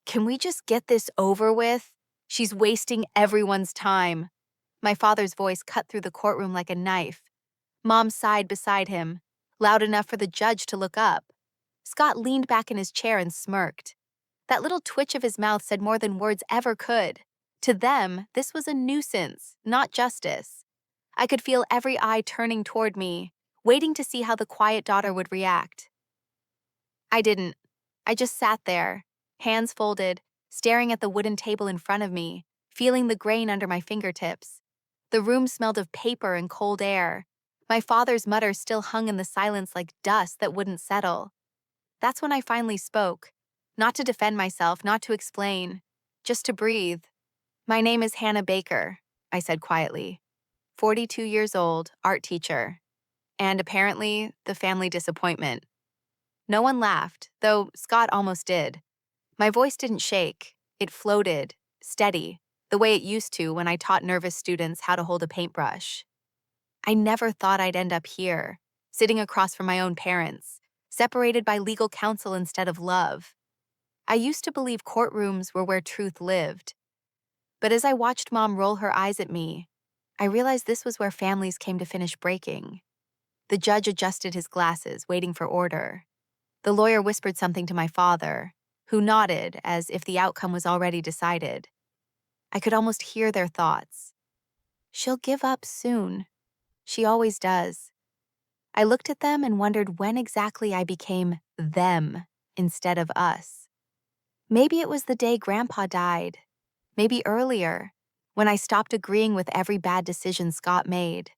Can we just get this over with? She's wasting everyone's time. My father's voice cut through the courtroom like a knife. Mom sighed beside him, loud enough for the judge to look up. Scott leaned back in his chair and smirked. That little twitch of his mouth said more than words ever could. To them, this was a nuisance, not justice. I could feel every eye turning toward me, waiting to see how the quiet daughter would react. I didn't. I just sat there, hands folded, staring at the wooden table in front of me, feeling the grain under my fingertips. The room smelled of paper and cold air. My father's mutter still hung in the silence like dust that wouldn't settle. That's when I finally spoke. Not to defend myself, not to explain, just to breathe. "My name is Hannah Baker," I said quietly. 42 years old, art teacher. And apparently, the family disappointment. No one laughed, though Scott almost did. My voice didn't shake. It floated, steady, the way it used to when I taught nervous students how to hold a paintbrush. I never thought I'd end up here, sitting across from my own parents, separated by legal counsel instead of love. I used to believe courtrooms were where truth lived. But as I watched Mom roll her eyes at me, I realized this was where families came to finish breaking. The judge adjusted his glasses, waiting for order. The lawyer whispered something to my father, who nodded as if the outcome was already decided. I could almost hear their thoughts. "She'll give up soon. She always does." I looked at them and wondered when exactly I became them instead of us. Maybe it was the day Grandpa died. Maybe earlier, when I stopped agreeing with every bad decision Scott made.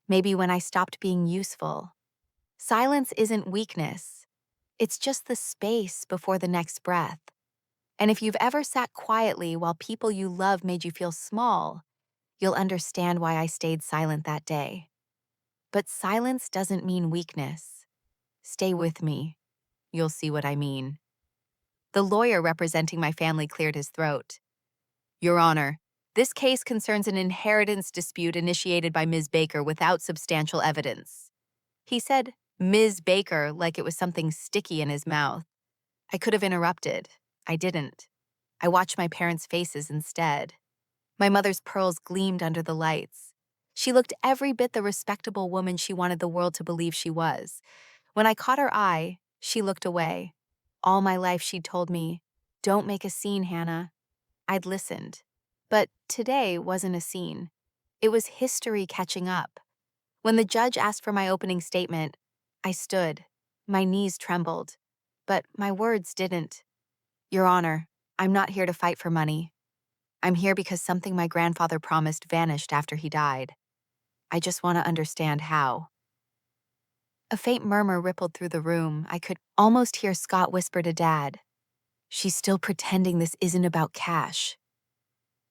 Maybe when I stopped being useful. Silence isn't weakness. It's just the space before the next breath. And if you've ever sat quietly while people you love made you feel small, you'll understand why I stayed silent that day. But silence doesn't mean weakness. Stay with me. You'll see what I mean. The lawyer representing my family cleared his throat. "Your Honor, this case concerns an inheritance dispute initiated by Ms. Baker without substantial evidence." He said Ms. Baker like it was something sticky in his mouth. I could have interrupted. I didn't. I watched my parents' faces instead. My mother's pearls gleamed under the lights. She looked every bit the respectable woman she wanted the world to believe she was. When I caught her eye, she looked away. All my life she'd told me, "Don't make a scene, Hannah." I'd listened. But today wasn't a scene. It was history catching up. When the judge asked for my opening statement, I stood. My knees trembled. But my words didn't. "Your Honor, I'm not here to fight for money. I'm here because something my grandfather promised vanished after he died. I just want to understand how." A faint murmur rippled through the room. I could almost hear Scott whisper to Dad, "She's still pretending this isn't about cash."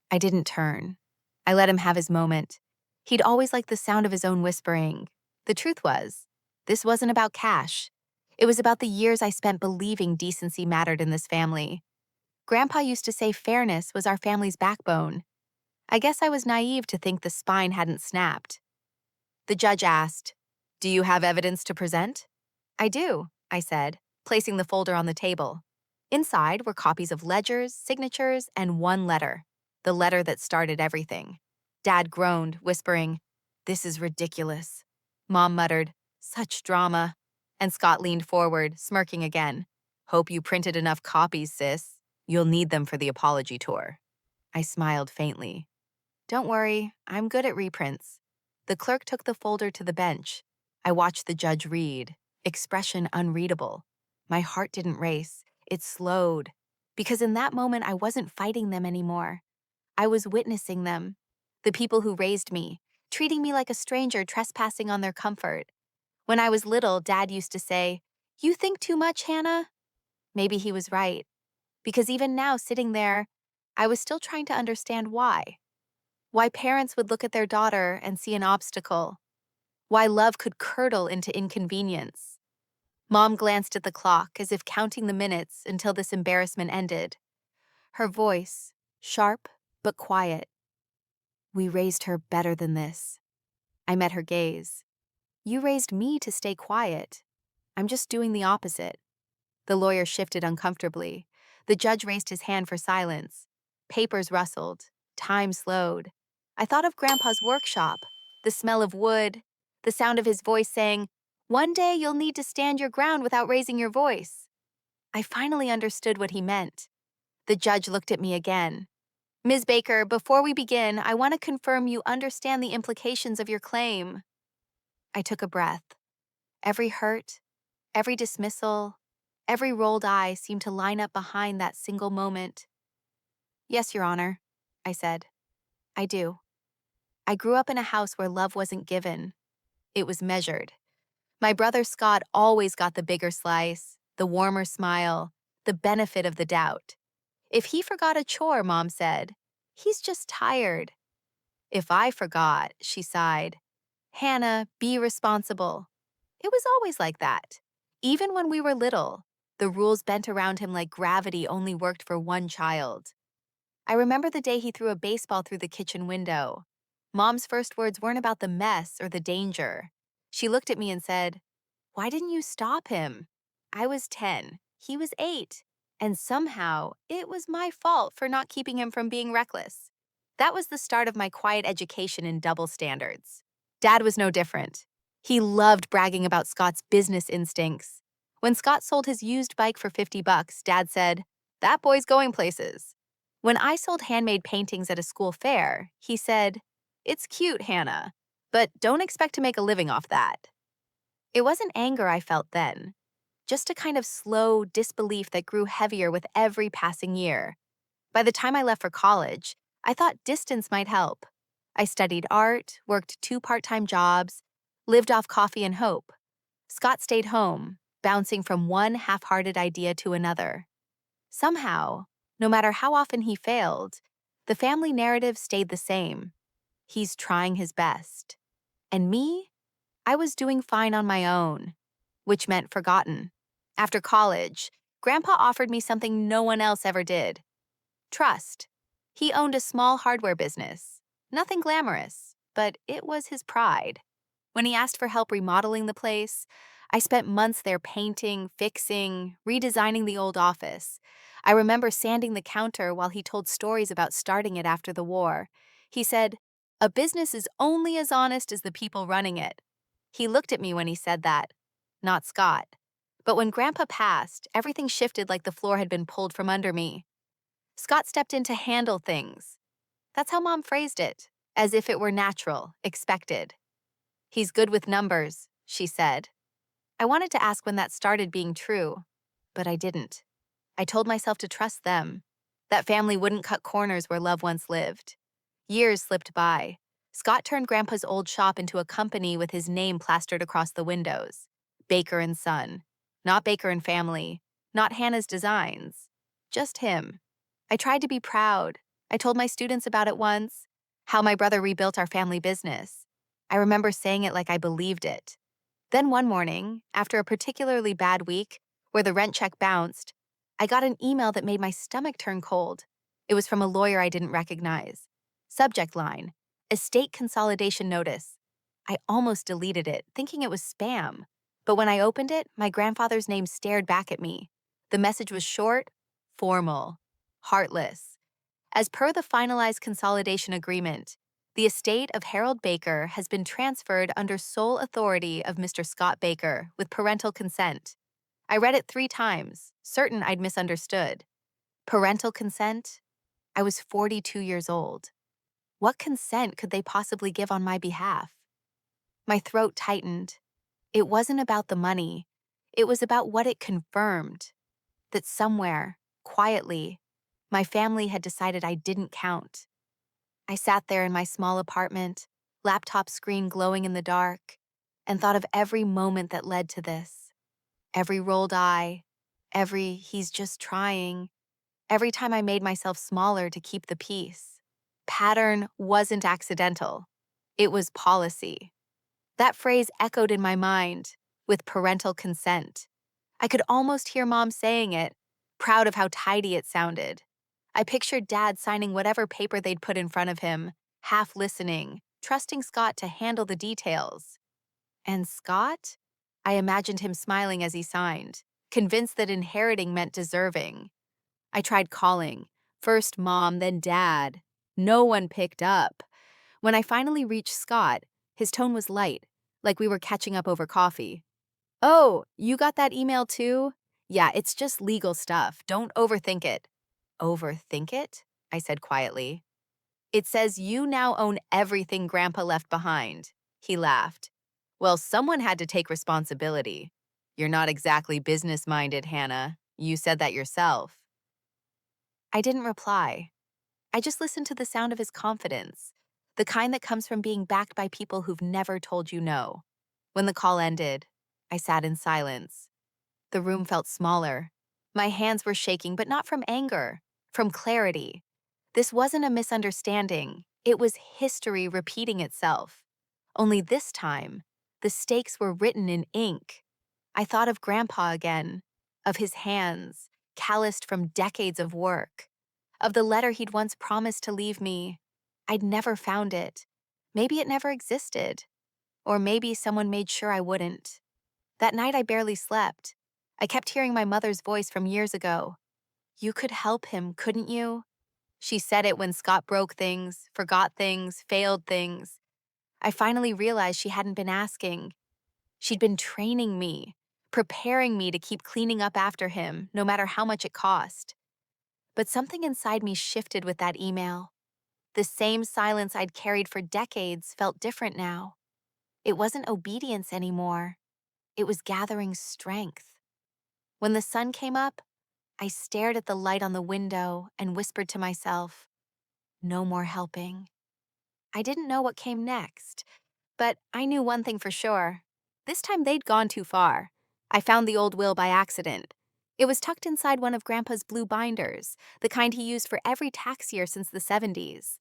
I didn't turn. I let him have his moment. He'd always liked the sound of his own whispering. The truth was, this wasn't about cash. It was about the years I spent believing decency mattered in this family. Grandpa used to say fairness was our family's backbone. I guess I was naive to think the spine hadn't snapped. The judge asked, "Do you have evidence to present?" "I do," I said, placing the folder on the table. Inside were copies of ledgers, signatures, and one letter, the letter that started everything. Dad groaned, whispering, "This is ridiculous." Mom muttered, "Such drama." And Scott leaned forward, smirking again. "Hope you printed enough copies, sis. You'll need them for the apology tour." I smiled faintly. "Don't worry, I'm good at reprints." The clerk took the folder to the bench. I watched the judge read, expression unreadable. My heart didn't race. It slowed. Because in that moment, I wasn't fighting them anymore. I was witnessing them. The people who raised me, treating me like a stranger trespassing on their comfort. When I was little, Dad used to say, "You think too much, Hannah?" Maybe he was right. Because even now, sitting there, I was still trying to understand why. Why parents would look at their daughter and see an obstacle. Why love could curdle into inconvenience. Mom glanced at the clock as if counting the minutes until this embarrassment ended. Her voice, sharp but quiet. "We raised her better than this." I met her gaze. "You raised me to stay quiet. I'm just doing the opposite." The lawyer shifted uncomfortably. The judge raised his hand for silence. Papers rustled. Time slowed. I thought of Grandpa's workshop, the smell of wood, the sound of his voice saying, "One day you'll need to stand your ground without raising your voice." I finally understood what he meant. The judge looked at me again. "Ms. Baker, before we begin, I want to confirm you understand the implications of your claim." I took a breath. Every hurt, every dismissal, every rolled eye seemed to line up behind that single moment. "Yes, Your Honor," I said. "I do. I grew up in a house where love wasn't given. It was measured. My brother Scott always got the bigger slice, the warmer smile, the benefit of the doubt. If he forgot a chore, Mom said, he's just tired. If I forgot, she sighed, Hannah, be responsible. It was always like that. Even when we were little, the rules bent around him like gravity only worked for one child. I remember the day he threw a baseball through the kitchen window. Mom's first words weren't about the mess or the danger. She looked at me and said, "Why didn't you stop him?" I was 10. He was 8. And somehow, it was my fault for not keeping him from being reckless. That was the start of my quiet education in double standards. Dad was no different. He loved bragging about Scott's business instincts. When Scott sold his used bike for $50, Dad said, "That boy's going places." When I sold handmade paintings at a school fair, he said, "It's cute, Hannah, but don't expect to make a living off that." It wasn't anger I felt then, just a kind of slow disbelief that grew heavier with every passing year. By the time I left for college, I thought distance might help. I studied art, worked 2 part-time jobs, lived off coffee and hope. Scott stayed home, bouncing from one half-hearted idea to another. Somehow, no matter how often he failed, the family narrative stayed the same. He's trying his best. And me? I was doing fine on my own, which meant forgotten. After college, Grandpa offered me something no one else ever did: trust. He owned a small hardware business. Nothing glamorous, but it was his pride. When he asked for help remodeling the place, I spent months there painting, fixing, redesigning the old office. I remember sanding the counter while he told stories about starting it after the war. He said, "A business is only as honest as the people running it." He looked at me when he said that, not Scott. But when Grandpa passed, everything shifted like the floor had been pulled from under me. Scott stepped in to handle things. That's how Mom phrased it, as if it were natural, expected. "He's good with numbers," she said. I wanted to ask when that started being true, but I didn't. I told myself to trust them. That family wouldn't cut corners where love once lived. Years slipped by. Scott turned Grandpa's old shop into a company with his name plastered across the windows. Baker and Son. Not Baker and Family. Not Hannah's Designs. Just him. I tried to be proud. I told my students about it once, how my brother rebuilt our family business. I remember saying it like I believed it. Then one morning, after a particularly bad week, where the rent check bounced, I got an email that made my stomach turn cold. It was from a lawyer I didn't recognize. Subject line: estate consolidation notice. I almost deleted it, thinking it was spam. But when I opened it, my grandfather's name stared back at me. The message was short, formal, heartless. As per the finalized consolidation agreement, the estate of Harold Baker has been transferred under sole authority of Mr. Scott Baker with parental consent. I read it 3 times, certain I'd misunderstood. Parental consent? I was 42 years old. What consent could they possibly give on my behalf? My throat tightened. It wasn't about the money. It was about what it confirmed. That somewhere, quietly, my family had decided I didn't count. I sat there in my small apartment, laptop screen glowing in the dark, and thought of every moment that led to this. Every rolled eye, every "he's just trying," every time I made myself smaller to keep the peace. Pattern wasn't accidental. It was policy. That phrase echoed in my mind, with parental consent. I could almost hear Mom saying it, proud of how tidy it sounded. I pictured Dad signing whatever paper they'd put in front of him, half listening, trusting Scott to handle the details. And Scott? I imagined him smiling as he signed, convinced that inheriting meant deserving. I tried calling. First Mom, then Dad. No one picked up. When I finally reached Scott, his tone was light, like we were catching up over coffee. "Oh, you got that email too? Yeah, it's just legal stuff. Don't overthink it." "Overthink it?" I said quietly. "It says you now own everything Grandpa left behind." He laughed. "Well, someone had to take responsibility. You're not exactly business-minded, Hannah. You said that yourself." I didn't reply. I just listened to the sound of his confidence, the kind that comes from being backed by people who've never told you no. When the call ended, I sat in silence. The room felt smaller. My hands were shaking, but not from anger, from clarity. This wasn't a misunderstanding. It was history repeating itself. Only this time, the stakes were written in ink. I thought of Grandpa again, of his hands, calloused from decades of work, of the letter he'd once promised to leave me. I'd never found it. Maybe it never existed. Or maybe someone made sure I wouldn't. That night I barely slept. I kept hearing my mother's voice from years ago. "You could help him, couldn't you?" She said it when Scott broke things, forgot things, failed things. I finally realized she hadn't been asking. She'd been training me, preparing me to keep cleaning up after him, no matter how much it cost. But something inside me shifted with that email. The same silence I'd carried for decades felt different now. It wasn't obedience anymore. It was gathering strength. When the sun came up, I stared at the light on the window and whispered to myself, "No more helping." I didn't know what came next, but I knew one thing for sure. This time they'd gone too far. I found the old will by accident. It was tucked inside one of Grandpa's blue binders, the kind he used for every tax year since the 70s.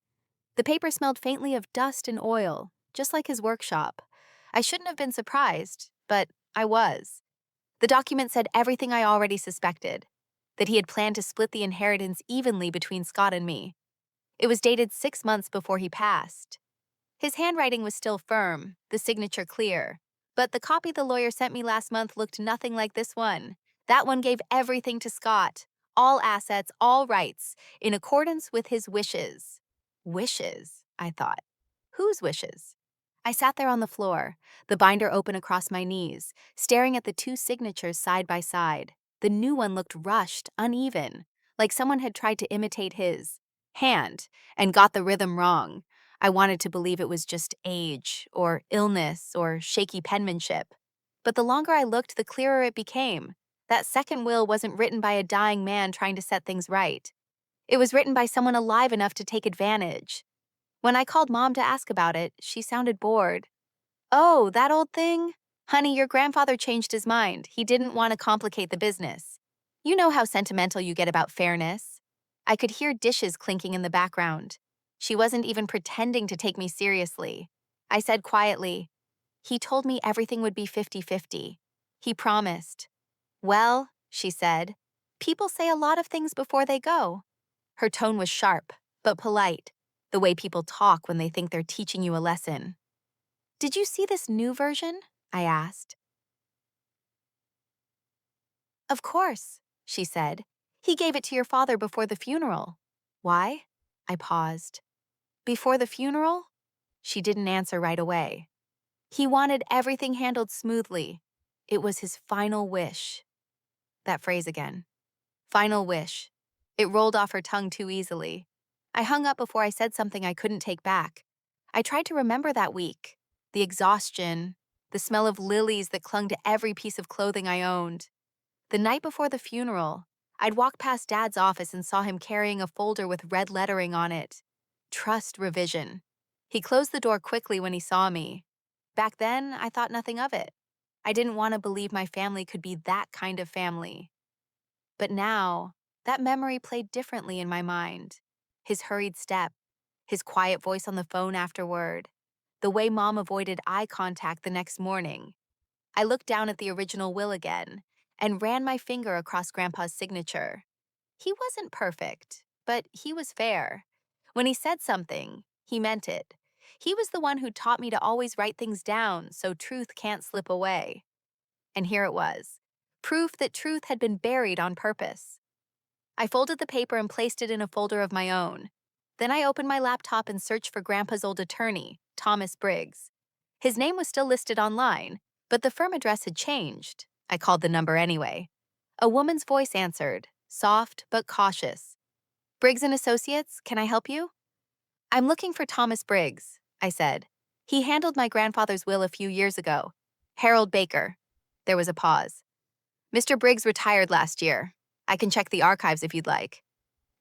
The paper smelled faintly of dust and oil, just like his workshop. I shouldn't have been surprised, but I was. The document said everything I already suspected, that he had planned to split the inheritance evenly between Scott and me. It was dated 6 months before he passed. His handwriting was still firm, the signature clear, but the copy the lawyer sent me last month looked nothing like this one. That one gave everything to Scott, all assets, all rights, in accordance with his wishes. Wishes, I thought. Whose wishes? I sat there on the floor, the binder open across my knees, staring at the two signatures side by side. The new one looked rushed, uneven, like someone had tried to imitate his hand and got the rhythm wrong. I wanted to believe it was just age, or illness, or shaky penmanship. But the longer I looked, the clearer it became. That second will wasn't written by a dying man trying to set things right. It was written by someone alive enough to take advantage. When I called Mom to ask about it, she sounded bored. "Oh, that old thing? Honey, your grandfather changed his mind. He didn't want to complicate the business. You know how sentimental you get about fairness." I could hear dishes clinking in the background. She wasn't even pretending to take me seriously. I said quietly, "He told me everything would be 50-50. He promised." "Well," she said, "people say a lot of things before they go." Her tone was sharp, but polite, the way people talk when they think they're teaching you a lesson. "Did you see this new version?" I asked. "Of course," she said. "He gave it to your father before the funeral." "Why?" I paused. "Before the funeral?" She didn't answer right away. "He wanted everything handled smoothly. It was his final wish." That phrase again. Final wish. It rolled off her tongue too easily. I hung up before I said something I couldn't take back. I tried to remember that week. The exhaustion, the smell of lilies that clung to every piece of clothing I owned. The night before the funeral, I'd walked past Dad's office and saw him carrying a folder with red lettering on it. Trust revision. He closed the door quickly when he saw me. Back then, I thought nothing of it. I didn't want to believe my family could be that kind of family. But now, that memory played differently in my mind. His hurried step, his quiet voice on the phone afterward, the way Mom avoided eye contact the next morning. I looked down at the original will again and ran my finger across Grandpa's signature. He wasn't perfect, but he was fair. When he said something, he meant it. He was the one who taught me to always write things down so truth can't slip away. And here it was, proof that truth had been buried on purpose. I folded the paper and placed it in a folder of my own. Then I opened my laptop and searched for Grandpa's old attorney, Thomas Briggs. His name was still listed online, but the firm address had changed. I called the number anyway. A woman's voice answered, soft but cautious. Briggs and Associates, can I help you? I'm looking for Thomas Briggs, I said. He handled my grandfather's will a few years ago. Harold Baker. There was a pause. Mr. Briggs retired last year. I can check the archives if you'd like.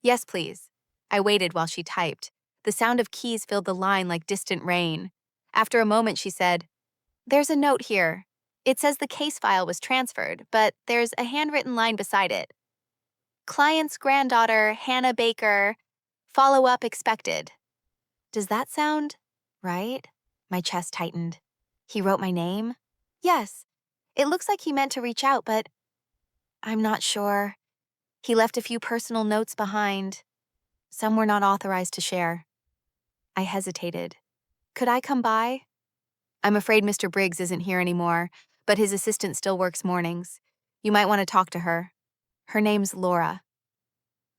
Yes, please. I waited while she typed. The sound of keys filled the line like distant rain. After a moment, she said, There's a note here. It says the case file was transferred, but there's a handwritten line beside it. Client's granddaughter, Hannah Baker. Follow-up expected. Does that sound right? My chest tightened. He wrote my name? Yes. It looks like he meant to reach out, but I'm not sure. He left a few personal notes behind. Some were not authorized to share. I hesitated. Could I come by? I'm afraid Mr. Briggs isn't here anymore, but his assistant still works mornings. You might want to talk to her. Her name's Laura.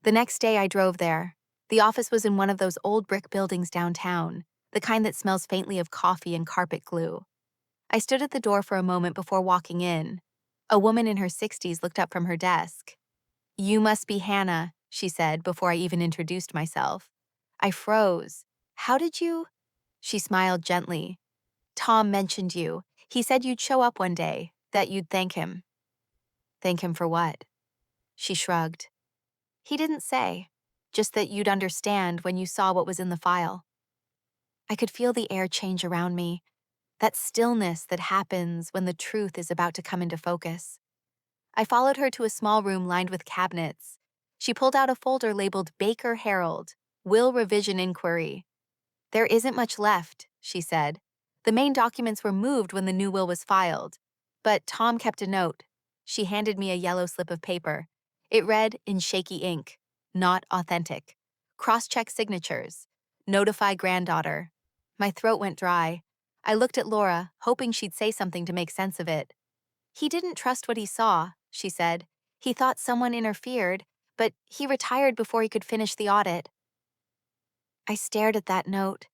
The next day I drove there. The office was in one of those old brick buildings downtown, the kind that smells faintly of coffee and carpet glue. I stood at the door for a moment before walking in. A woman in her 60s looked up from her desk. You must be Hannah, she said before I even introduced myself. I froze. How did you? She smiled gently. Tom mentioned you. He said you'd show up one day, that you'd thank him. Thank him for what? She shrugged. He didn't say, just that you'd understand when you saw what was in the file. I could feel the air change around me, that stillness that happens when the truth is about to come into focus. I followed her to a small room lined with cabinets. She pulled out a folder labeled Baker Herald, Will Revision Inquiry. There isn't much left, she said. The main documents were moved when the new will was filed. But Tom kept a note. She handed me a yellow slip of paper. It read in shaky ink, not authentic. Cross-check signatures. Notify granddaughter. My throat went dry. I looked at Laura, hoping she'd say something to make sense of it. He didn't trust what he saw, she said. He thought someone interfered, but he retired before he could finish the audit. I stared at that note,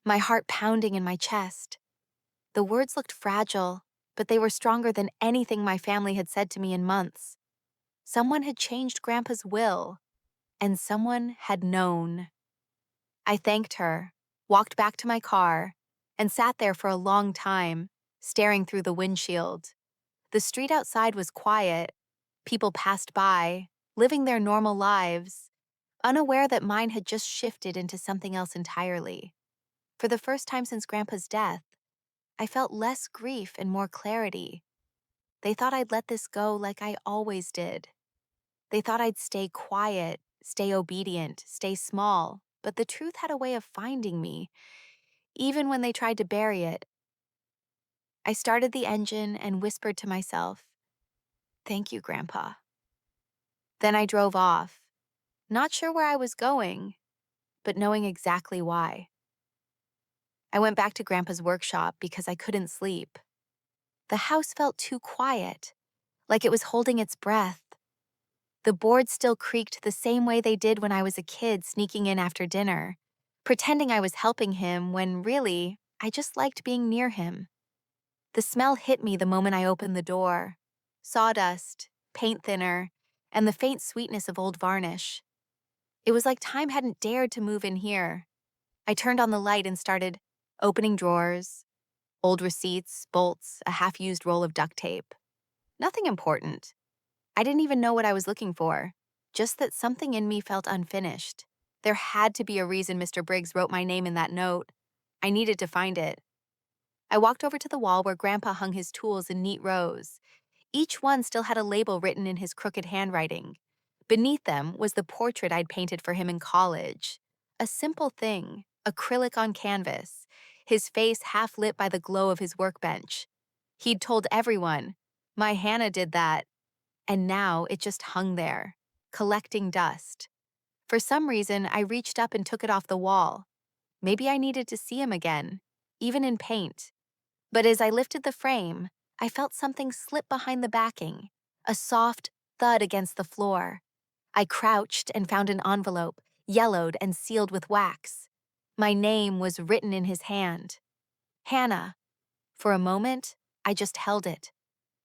my heart pounding in my chest. The words looked fragile, but they were stronger than anything my family had said to me in months. Someone had changed Grandpa's will, and someone had known. I thanked her, walked back to my car, and sat there for a long time, staring through the windshield. The street outside was quiet. People passed by, living their normal lives, unaware that mine had just shifted into something else entirely. For the first time since Grandpa's death, I felt less grief and more clarity. They thought I'd let this go like I always did. They thought I'd stay quiet, stay obedient, stay small, but the truth had a way of finding me, even when they tried to bury it. I started the engine and whispered to myself, "Thank you, Grandpa." Then I drove off, not sure where I was going, but knowing exactly why. I went back to Grandpa's workshop because I couldn't sleep. The house felt too quiet, like it was holding its breath. The boards still creaked the same way they did when I was a kid sneaking in after dinner, pretending I was helping him when really, I just liked being near him. The smell hit me the moment I opened the door. Sawdust, paint thinner, and the faint sweetness of old varnish. It was like time hadn't dared to move in here. I turned on the light and started opening drawers, old receipts, bolts, a half-used roll of duct tape. Nothing important. I didn't even know what I was looking for, just that something in me felt unfinished. There had to be a reason Mr. Briggs wrote my name in that note. I needed to find it. I walked over to the wall where Grandpa hung his tools in neat rows. Each one still had a label written in his crooked handwriting. Beneath them was the portrait I'd painted for him in college. A simple thing, acrylic on canvas, his face half lit by the glow of his workbench. He'd told everyone, "My Hannah did that." And now it just hung there, collecting dust. For some reason, I reached up and took it off the wall. Maybe I needed to see him again, even in paint. But as I lifted the frame, I felt something slip behind the backing, a soft thud against the floor. I crouched and found an envelope, yellowed and sealed with wax. My name was written in his hand. Hannah. For a moment, I just held it.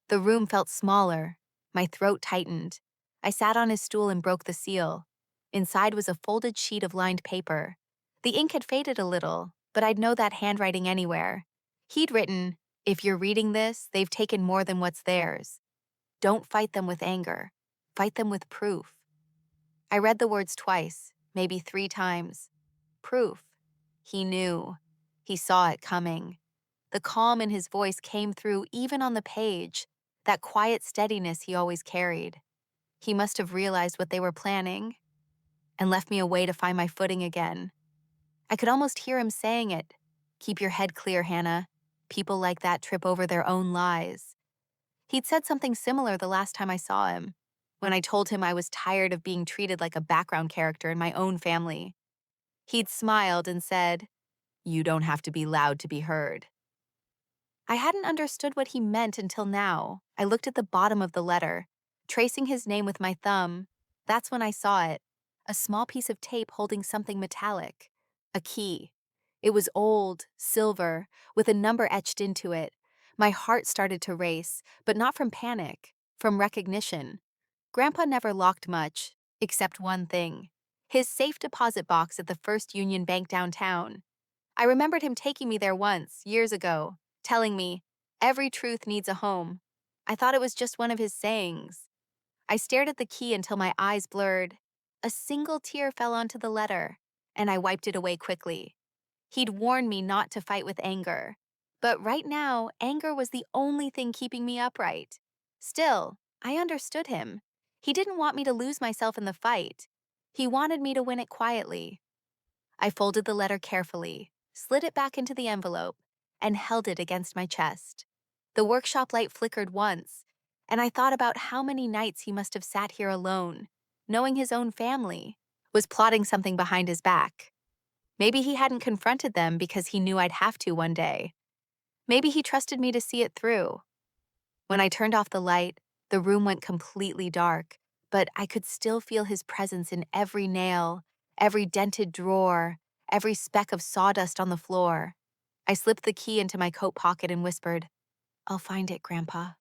The room felt smaller. My throat tightened. I sat on his stool and broke the seal. Inside was a folded sheet of lined paper. The ink had faded a little, but I'd know that handwriting anywhere. He'd written, "If you're reading this, they've taken more than what's theirs. Don't fight them with anger. Fight them with proof." I read the words twice, maybe 3 times. Proof. He knew. He saw it coming. The calm in his voice came through even on the page, that quiet steadiness he always carried. He must have realized what they were planning and left me a way to find my footing again. I could almost hear him saying it. "Keep your head clear, Hannah. People like that trip over their own lies." He'd said something similar the last time I saw him, when I told him I was tired of being treated like a background character in my own family. He'd smiled and said, "You don't have to be loud to be heard." I hadn't understood what he meant until now. I looked at the bottom of the letter, tracing his name with my thumb. That's when I saw it, a small piece of tape holding something metallic, a key. It was old, silver, with a number etched into it. My heart started to race, but not from panic, from recognition. Grandpa never locked much, except one thing: his safe deposit box at the First Union Bank downtown. I remembered him taking me there once, years ago, telling me, "Every truth needs a home." I thought it was just one of his sayings. I stared at the key until my eyes blurred. A single tear fell onto the letter, and I wiped it away quickly. He'd warned me not to fight with anger. But right now, anger was the only thing keeping me upright. Still, I understood him. He didn't want me to lose myself in the fight. He wanted me to win it quietly. I folded the letter carefully, slid it back into the envelope, and held it against my chest. The workshop light flickered once, and I thought about how many nights he must have sat here alone, knowing his own family was plotting something behind his back. Maybe he hadn't confronted them because he knew I'd have to one day. Maybe he trusted me to see it through. When I turned off the light, the room went completely dark, but I could still feel his presence in every nail, every dented drawer, every speck of sawdust on the floor. I slipped the key into my coat pocket and whispered, "I'll find it, Grandpa."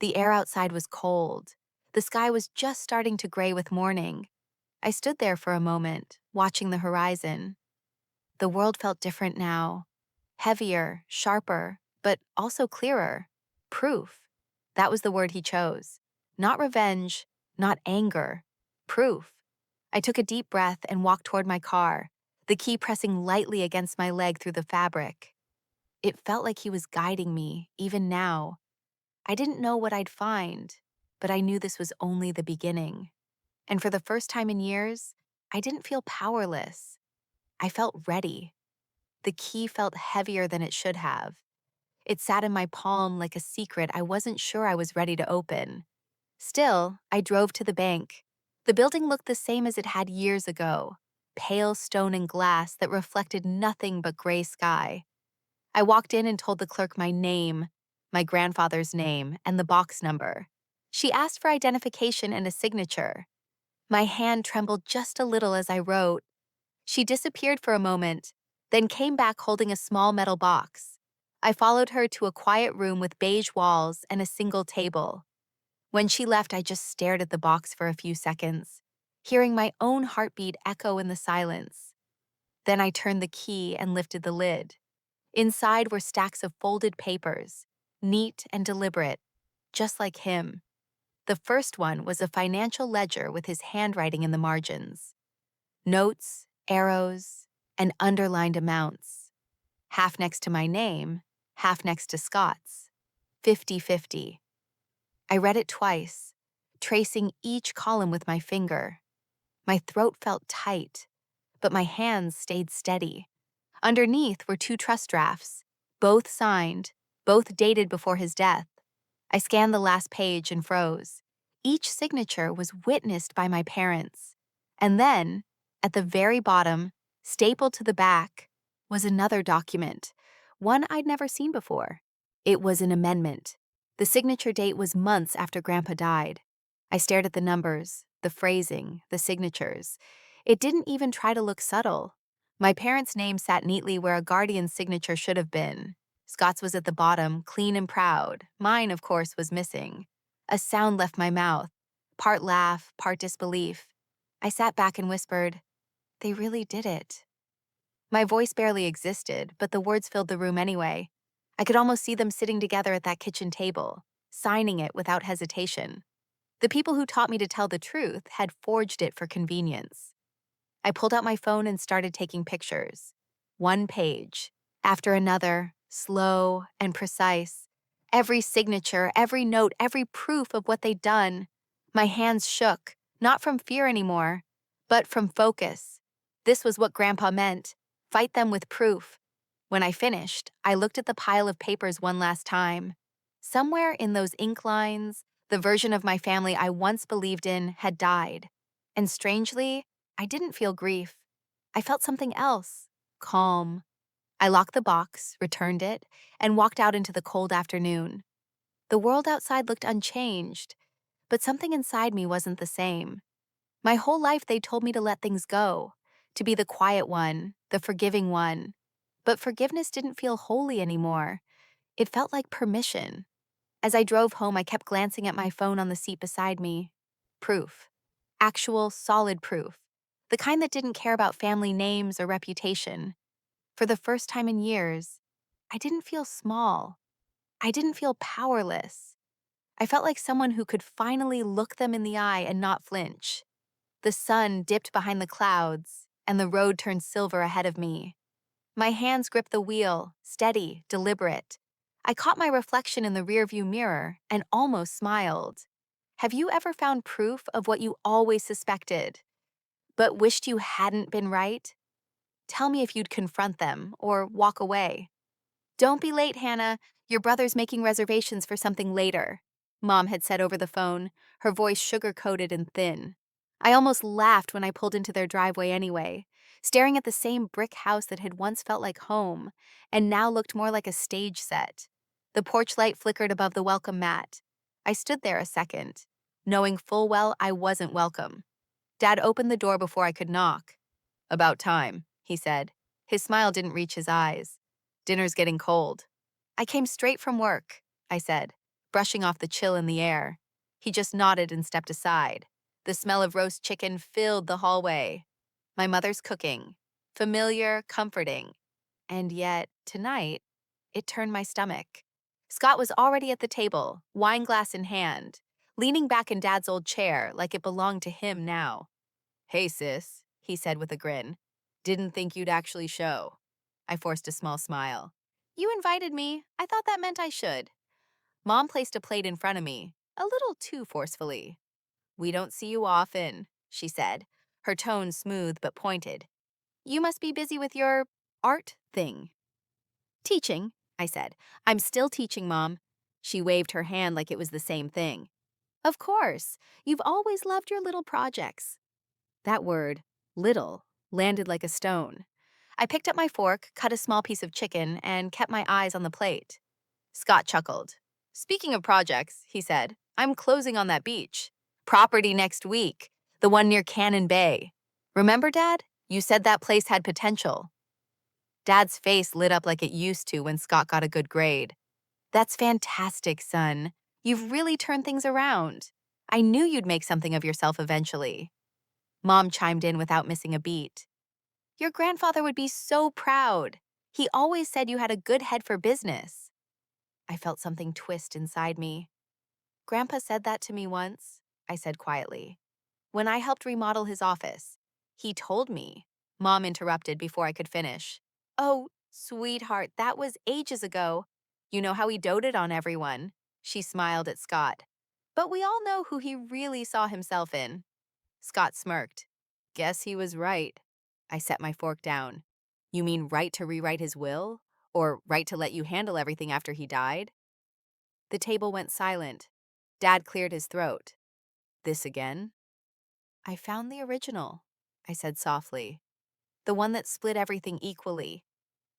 The air outside was cold. The sky was just starting to gray with morning. I stood there for a moment, watching the horizon. The world felt different now. Heavier, sharper, but also clearer. Proof. That was the word he chose. Not revenge, not anger. Proof. I took a deep breath and walked toward my car, the key pressing lightly against my leg through the fabric. It felt like he was guiding me, even now. I didn't know what I'd find, but I knew this was only the beginning. And for the first time in years, I didn't feel powerless. I felt ready. The key felt heavier than it should have. It sat in my palm like a secret I wasn't sure I was ready to open. Still, I drove to the bank. The building looked the same as it had years ago, pale stone and glass that reflected nothing but gray sky. I walked in and told the clerk my name, my grandfather's name, and the box number. She asked for identification and a signature. My hand trembled just a little as I wrote. She disappeared for a moment, then came back holding a small metal box. I followed her to a quiet room with beige walls and a single table. When she left, I just stared at the box for a few seconds, hearing my own heartbeat echo in the silence. Then I turned the key and lifted the lid. Inside were stacks of folded papers, neat and deliberate, just like him. The first one was a financial ledger with his handwriting in the margins. Notes, arrows, and underlined amounts. Half next to my name, half next to Scott's. 50-50. I read it twice, tracing each column with my finger. My throat felt tight, but my hands stayed steady. Underneath were 2 trust drafts, both signed, both dated before his death. I scanned the last page and froze. Each signature was witnessed by my parents. And then, at the very bottom, stapled to the back, was another document, one I'd never seen before. It was an amendment. The signature date was months after Grandpa died. I stared at the numbers, the phrasing, the signatures. It didn't even try to look subtle. My parents' name sat neatly where a guardian's signature should have been. Scott's was at the bottom, clean and proud. Mine, of course, was missing. A sound left my mouth, part laugh, part disbelief. I sat back and whispered, "They really did it." My voice barely existed, but the words filled the room anyway. I could almost see them sitting together at that kitchen table, signing it without hesitation. The people who taught me to tell the truth had forged it for convenience. I pulled out my phone and started taking pictures. One page, after another, slow and precise. Every signature, every note, every proof of what they'd done. My hands shook, not from fear anymore, but from focus. This was what Grandpa meant. Fight them with proof. When I finished, I looked at the pile of papers one last time. Somewhere in those ink lines, the version of my family I once believed in had died. And strangely, I didn't feel grief. I felt something else, calm. I locked the box, returned it, and walked out into the cold afternoon. The world outside looked unchanged, but something inside me wasn't the same. My whole life they told me to let things go, to be the quiet one, the forgiving one. But forgiveness didn't feel holy anymore. It felt like permission. As I drove home, I kept glancing at my phone on the seat beside me. Proof. Actual, solid proof. The kind that didn't care about family names or reputation. For the first time in years, I didn't feel small. I didn't feel powerless. I felt like someone who could finally look them in the eye and not flinch. The sun dipped behind the clouds, and the road turned silver ahead of me. My hands gripped the wheel, steady, deliberate. I caught my reflection in the rearview mirror and almost smiled. Have you ever found proof of what you always suspected, but wished you hadn't been right? Tell me if you'd confront them or walk away. "Don't be late, Hannah. Your brother's making reservations for something later," Mom had said over the phone, her voice sugar-coated and thin. I almost laughed when I pulled into their driveway anyway, staring at the same brick house that had once felt like home and now looked more like a stage set. The porch light flickered above the welcome mat. I stood there a second, knowing full well I wasn't welcome. Dad opened the door before I could knock. "About time," he said. His smile didn't reach his eyes. "Dinner's getting cold." "I came straight from work," I said, brushing off the chill in the air. He just nodded and stepped aside. The smell of roast chicken filled the hallway. My mother's cooking. Familiar, comforting. And yet, tonight, it turned my stomach. Scott was already at the table, wine glass in hand, leaning back in Dad's old chair like it belonged to him now. "Hey, sis," he said with a grin. "Didn't think you'd actually show." I forced a small smile. "You invited me. I thought that meant I should." Mom placed a plate in front of me, a little too forcefully. "We don't see you often," she said, her tone smooth but pointed. "You must be busy with your art thing." "Teaching," I said. "I'm still teaching, Mom." She waved her hand like it was the same thing. "Of course. You've always loved your little projects." That word, little, landed like a stone. I picked up my fork, cut a small piece of chicken, and kept my eyes on the plate. Scott chuckled. "Speaking of projects," he said, "I'm closing on that beach. Property next week, the one near Cannon Bay. Remember, Dad? You said that place had potential." Dad's face lit up like it used to when Scott got a good grade. "That's fantastic, son. You've really turned things around. I knew you'd make something of yourself eventually." Mom chimed in without missing a beat. "Your grandfather would be so proud. He always said you had a good head for business." I felt something twist inside me. "Grandpa said that to me once," I said quietly. "When I helped remodel his office. He told me." Mom interrupted before I could finish. "Oh, sweetheart, that was ages ago. You know how he doted on everyone." She smiled at Scott. "But we all know who he really saw himself in." Scott smirked. "Guess he was right." I set my fork down. "You mean right to rewrite his will? Or right to let you handle everything after he died?" The table went silent. Dad cleared his throat. "This again?" "I found the original," I said softly. "The one that split everything equally.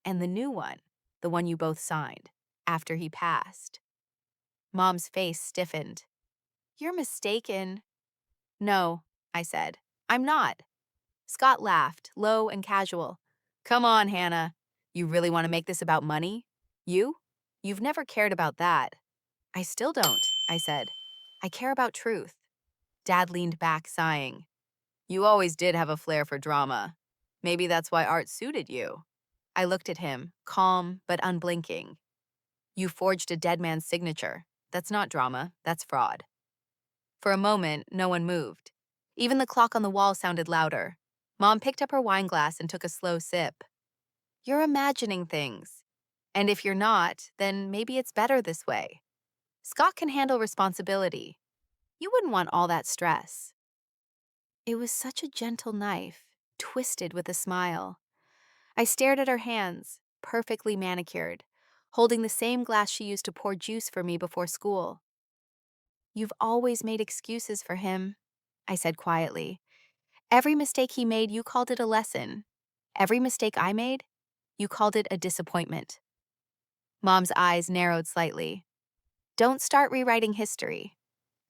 And the new one, the one you both signed, after he passed." Mom's face stiffened. "You're mistaken." "No, I said. I'm not. Scott laughed, low and casual. Come on, Hannah. You really want to make this about money? You? You've never cared about that. I still don't, I said. I care about truth. Dad leaned back, sighing. You always did have a flair for drama. Maybe that's why art suited you. I looked at him, calm but unblinking. You forged a dead man's signature. That's not drama, that's fraud. For a moment, no one moved. Even the clock on the wall sounded louder. Mom picked up her wine glass and took a slow sip. You're imagining things. And if you're not, then maybe it's better this way. Scott can handle responsibility. You wouldn't want all that stress. It was such a gentle knife, twisted with a smile. I stared at her hands, perfectly manicured, holding the same glass she used to pour juice for me before school. You've always made excuses for him, I said quietly. Every mistake he made, you called it a lesson. Every mistake I made, you called it a disappointment. Mom's eyes narrowed slightly. Don't start rewriting history.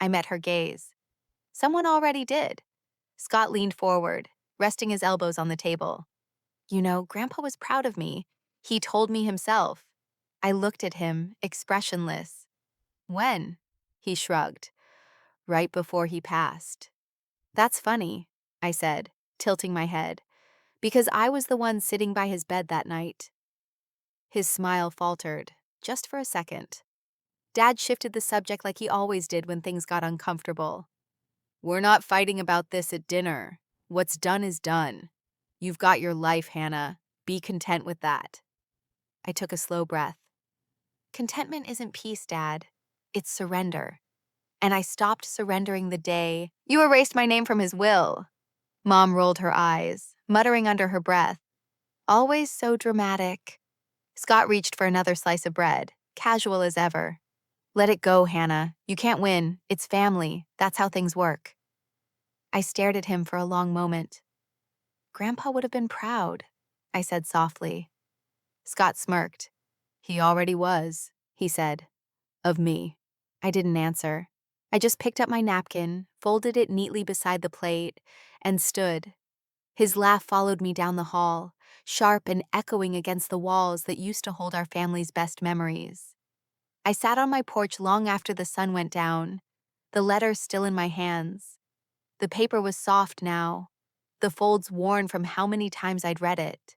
I met her gaze. Someone already did. Scott leaned forward, resting his elbows on the table. You know, Grandpa was proud of me. He told me himself. I looked at him, expressionless. When? He shrugged. Right before he passed. That's funny, I said, tilting my head, because I was the one sitting by his bed that night. His smile faltered, just for a second. Dad shifted the subject like he always did when things got uncomfortable. We're not fighting about this at dinner. What's done is done. You've got your life, Hannah. Be content with that. I took a slow breath. Contentment isn't peace, Dad. It's surrender. And I stopped surrendering the day you erased my name from his will. Mom rolled her eyes, muttering under her breath. Always so dramatic. Scott reached for another slice of bread, casual as ever. Let it go, Hannah. You can't win. It's family. That's how things work. I stared at him for a long moment. Grandpa would have been proud, I said softly. Scott smirked. He already was, he said. Of me. I didn't answer. I just picked up my napkin, folded it neatly beside the plate, and stood. His laugh followed me down the hall, sharp and echoing against the walls that used to hold our family's best memories. I sat on my porch long after the sun went down, the letter still in my hands. The paper was soft now, the folds worn from how many times I'd read it.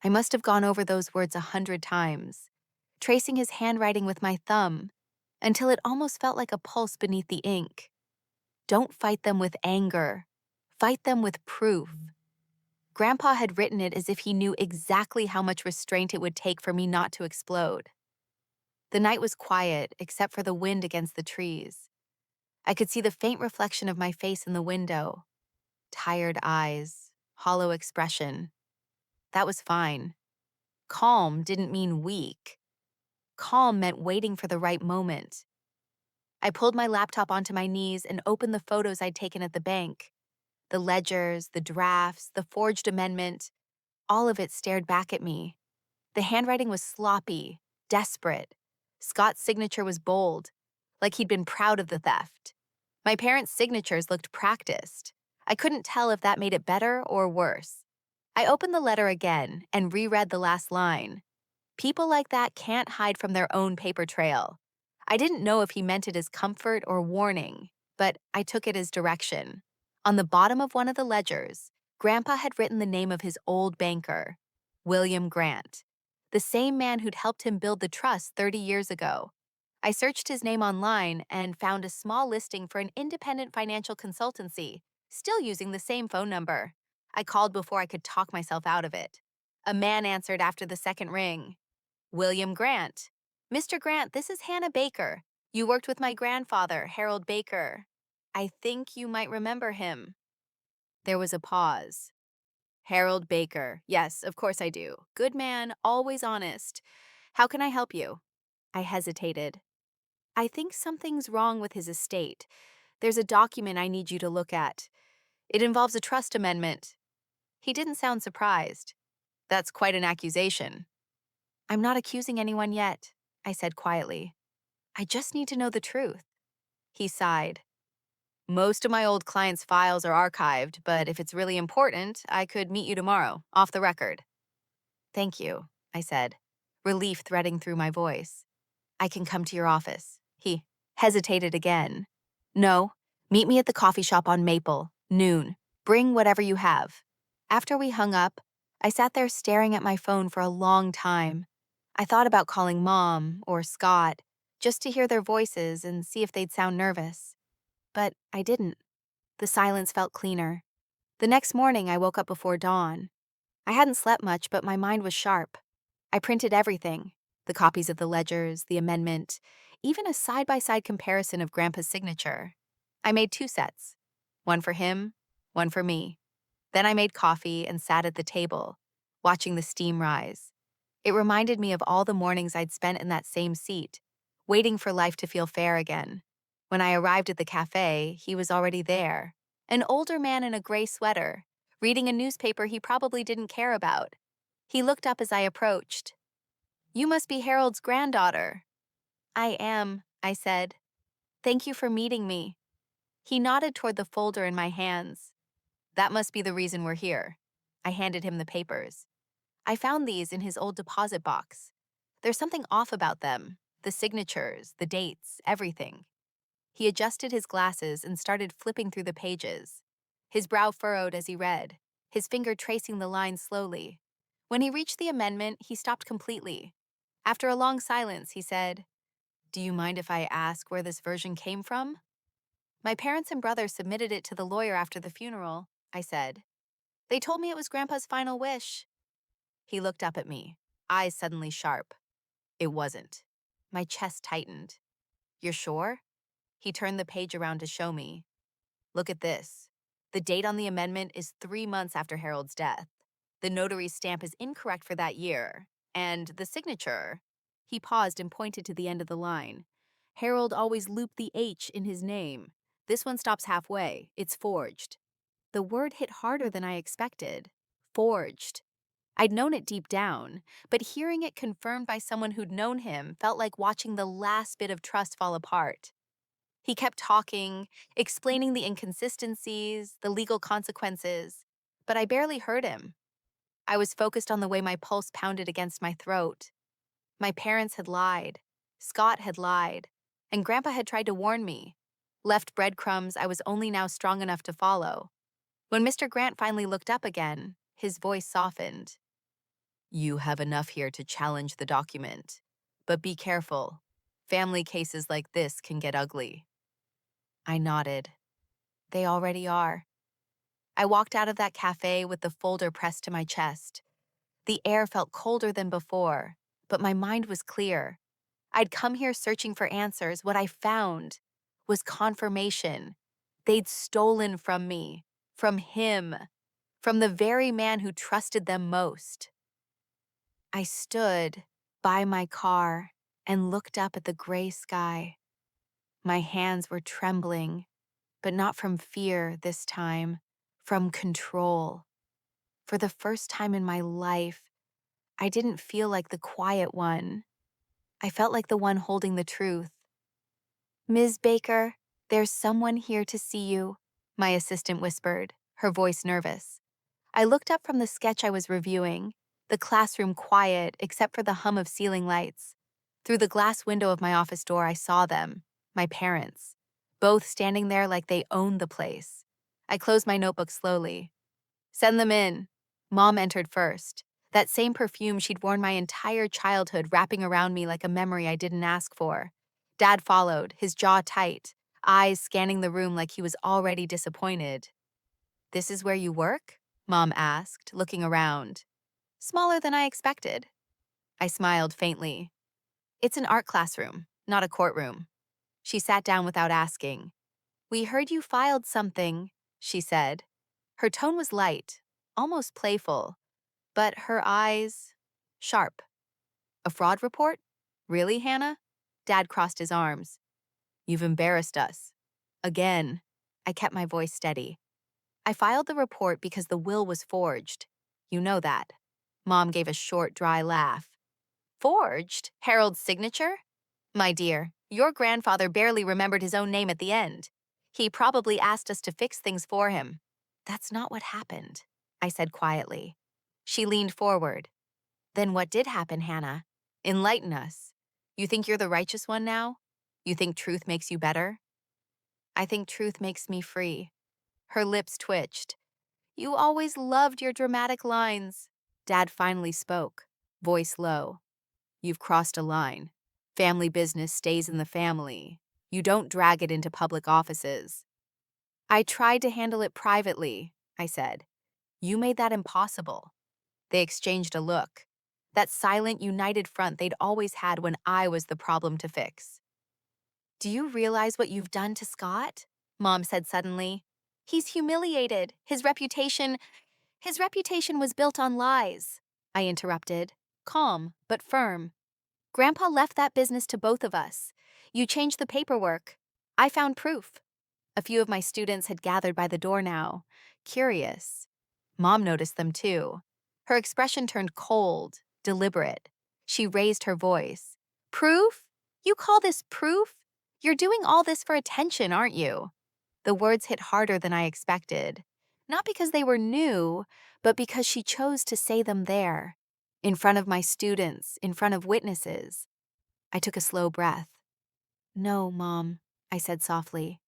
I must have gone over those words 100 times, tracing his handwriting with my thumb, until it almost felt like a pulse beneath the ink. Don't fight them with anger. Fight them with proof. Grandpa had written it as if he knew exactly how much restraint it would take for me not to explode. The night was quiet, except for the wind against the trees. I could see the faint reflection of my face in the window. Tired eyes, hollow expression. That was fine. Calm didn't mean weak. Calm meant waiting for the right moment. I pulled my laptop onto my knees and opened the photos I'd taken at the bank. The ledgers, the drafts, the forged amendment, all of it stared back at me. The handwriting was sloppy, desperate. Scott's signature was bold, like he'd been proud of the theft. My parents' signatures looked practiced. I couldn't tell if that made it better or worse. I opened the letter again and reread the last line. People like that can't hide from their own paper trail. I didn't know if he meant it as comfort or warning, but I took it as direction. On the bottom of one of the ledgers, Grandpa had written the name of his old banker, William Grant, the same man who'd helped him build the trust 30 years ago. I searched his name online and found a small listing for an independent financial consultancy, still using the same phone number. I called before I could talk myself out of it. A man answered after the second ring. William Grant. Mr. Grant, this is Hannah Baker. You worked with my grandfather, Harold Baker. I think you might remember him. There was a pause. Harold Baker. Yes, of course I do. Good man, always honest. How can I help you? I hesitated. I think something's wrong with his estate. There's a document I need you to look at. It involves a trust amendment. He didn't sound surprised. That's quite an accusation. I'm not accusing anyone yet, I said quietly. I just need to know the truth. He sighed. Most of my old clients' files are archived, but if it's really important, I could meet you tomorrow, off the record. Thank you, I said, relief threading through my voice. I can come to your office. He hesitated again. No, meet me at the coffee shop on Maple, noon. Bring whatever you have. After we hung up, I sat there staring at my phone for a long time. I thought about calling Mom or Scott just to hear their voices and see if they'd sound nervous. But I didn't. The silence felt cleaner. The next morning, I woke up before dawn. I hadn't slept much, but my mind was sharp. I printed everything, the copies of the ledgers, the amendment, even a side-by-side comparison of Grandpa's signature. I made 2 sets, one for him, one for me. Then I made coffee and sat at the table, watching the steam rise. It reminded me of all the mornings I'd spent in that same seat, waiting for life to feel fair again. When I arrived at the cafe, he was already there, an older man in a gray sweater, reading a newspaper he probably didn't care about. He looked up as I approached. "You must be Harold's granddaughter." "I am," I said. "Thank you for meeting me." He nodded toward the folder in my hands. "That must be the reason we're here." I handed him the papers. I found these in his old deposit box. There's something off about them, the signatures, the dates, everything. He adjusted his glasses and started flipping through the pages. His brow furrowed as he read, his finger tracing the lines slowly. When he reached the amendment, he stopped completely. After a long silence, he said, "Do you mind if I ask where this version came from?" "My parents and brother submitted it to the lawyer after the funeral," I said. "They told me it was Grandpa's final wish." He looked up at me, eyes suddenly sharp. It wasn't. My chest tightened. "You're sure?" He turned the page around to show me. "Look at this. The date on the amendment is 3 months after Harold's death. The notary's stamp is incorrect for that year. And the signature." He paused and pointed to the end of the line. "Harold always looped the H in his name. This one stops halfway. It's forged." The word hit harder than I expected. Forged. I'd known it deep down, but hearing it confirmed by someone who'd known him felt like watching the last bit of trust fall apart. He kept talking, explaining the inconsistencies, the legal consequences, but I barely heard him. I was focused on the way my pulse pounded against my throat. My parents had lied, Scott had lied, and Grandpa had tried to warn me, left breadcrumbs I was only now strong enough to follow. When Mr. Grant finally looked up again, his voice softened. "You have enough here to challenge the document, but be careful. Family cases like this can get ugly." I nodded. They already are. I walked out of that cafe with the folder pressed to my chest. The air felt colder than before, but my mind was clear. I'd come here searching for answers. What I found was confirmation. They'd stolen from me, from him, from the very man who trusted them most. I stood by my car and looked up at the gray sky. My hands were trembling, but not from fear this time, from control. For the first time in my life, I didn't feel like the quiet one. I felt like the one holding the truth. "Ms. Baker, there's someone here to see you," my assistant whispered, her voice nervous. I looked up from the sketch I was reviewing, the classroom quiet except for the hum of ceiling lights. Through the glass window of my office door, I saw them, my parents, both standing there like they owned the place. I closed my notebook slowly. "Send them in." Mom entered first. That same perfume she'd worn my entire childhood wrapping around me like a memory I didn't ask for. Dad followed, his jaw tight, eyes scanning the room like he was already disappointed. "This is where you work?" Mom asked, looking around. "Smaller than I expected." I smiled faintly. "It's an art classroom, not a courtroom." She sat down without asking. "We heard you filed something," she said. Her tone was light, almost playful, but her eyes sharp. "A fraud report? Really, Hannah?" Dad crossed his arms. "You've embarrassed us. Again." I kept my voice steady. "I filed the report because the will was forged. You know that." Mom gave a short, dry laugh. "Forged? Harold's signature?" "My dear, your grandfather barely remembered his own name at the end. He probably asked us to fix things for him. That's not what happened, I said quietly. She leaned forward. Then what did happen, Hannah? Enlighten us. You think you're the righteous one now? You think truth makes you better? I think truth makes me free. Her lips twitched. You always loved your dramatic lines. Dad finally spoke, voice low. You've crossed a line. Family business stays in the family. You don't drag it into public offices. I tried to handle it privately, I said. You made that impossible. They exchanged a look. That silent, united front they'd always had when I was the problem to fix. Do you realize what you've done to Scott? Mom said suddenly. He's humiliated. His reputation was built on lies. I interrupted, calm but firm. Grandpa left that business to both of us. You changed the paperwork. I found proof. A few of my students had gathered by the door now, curious. Mom noticed them too. Her expression turned cold, deliberate. She raised her voice. Proof? You call this proof? You're doing all this for attention, aren't you? The words hit harder than I expected. Not because they were new, but because she chose to say them there, in front of my students, in front of witnesses. I took a slow breath. No, Mom, I said softly.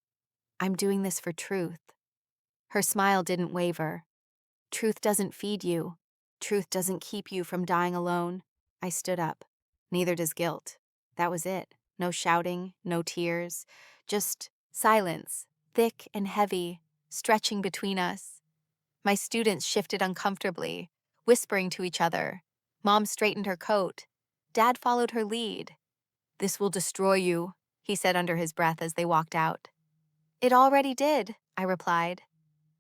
I'm doing this for truth. Her smile didn't waver. Truth doesn't feed you. Truth doesn't keep you from dying alone. I stood up. Neither does guilt. That was it. No shouting, no tears. Just silence, thick and heavy, stretching between us. My students shifted uncomfortably, whispering to each other. Mom straightened her coat. Dad followed her lead. This will destroy you, he said under his breath as they walked out. It already did, I replied.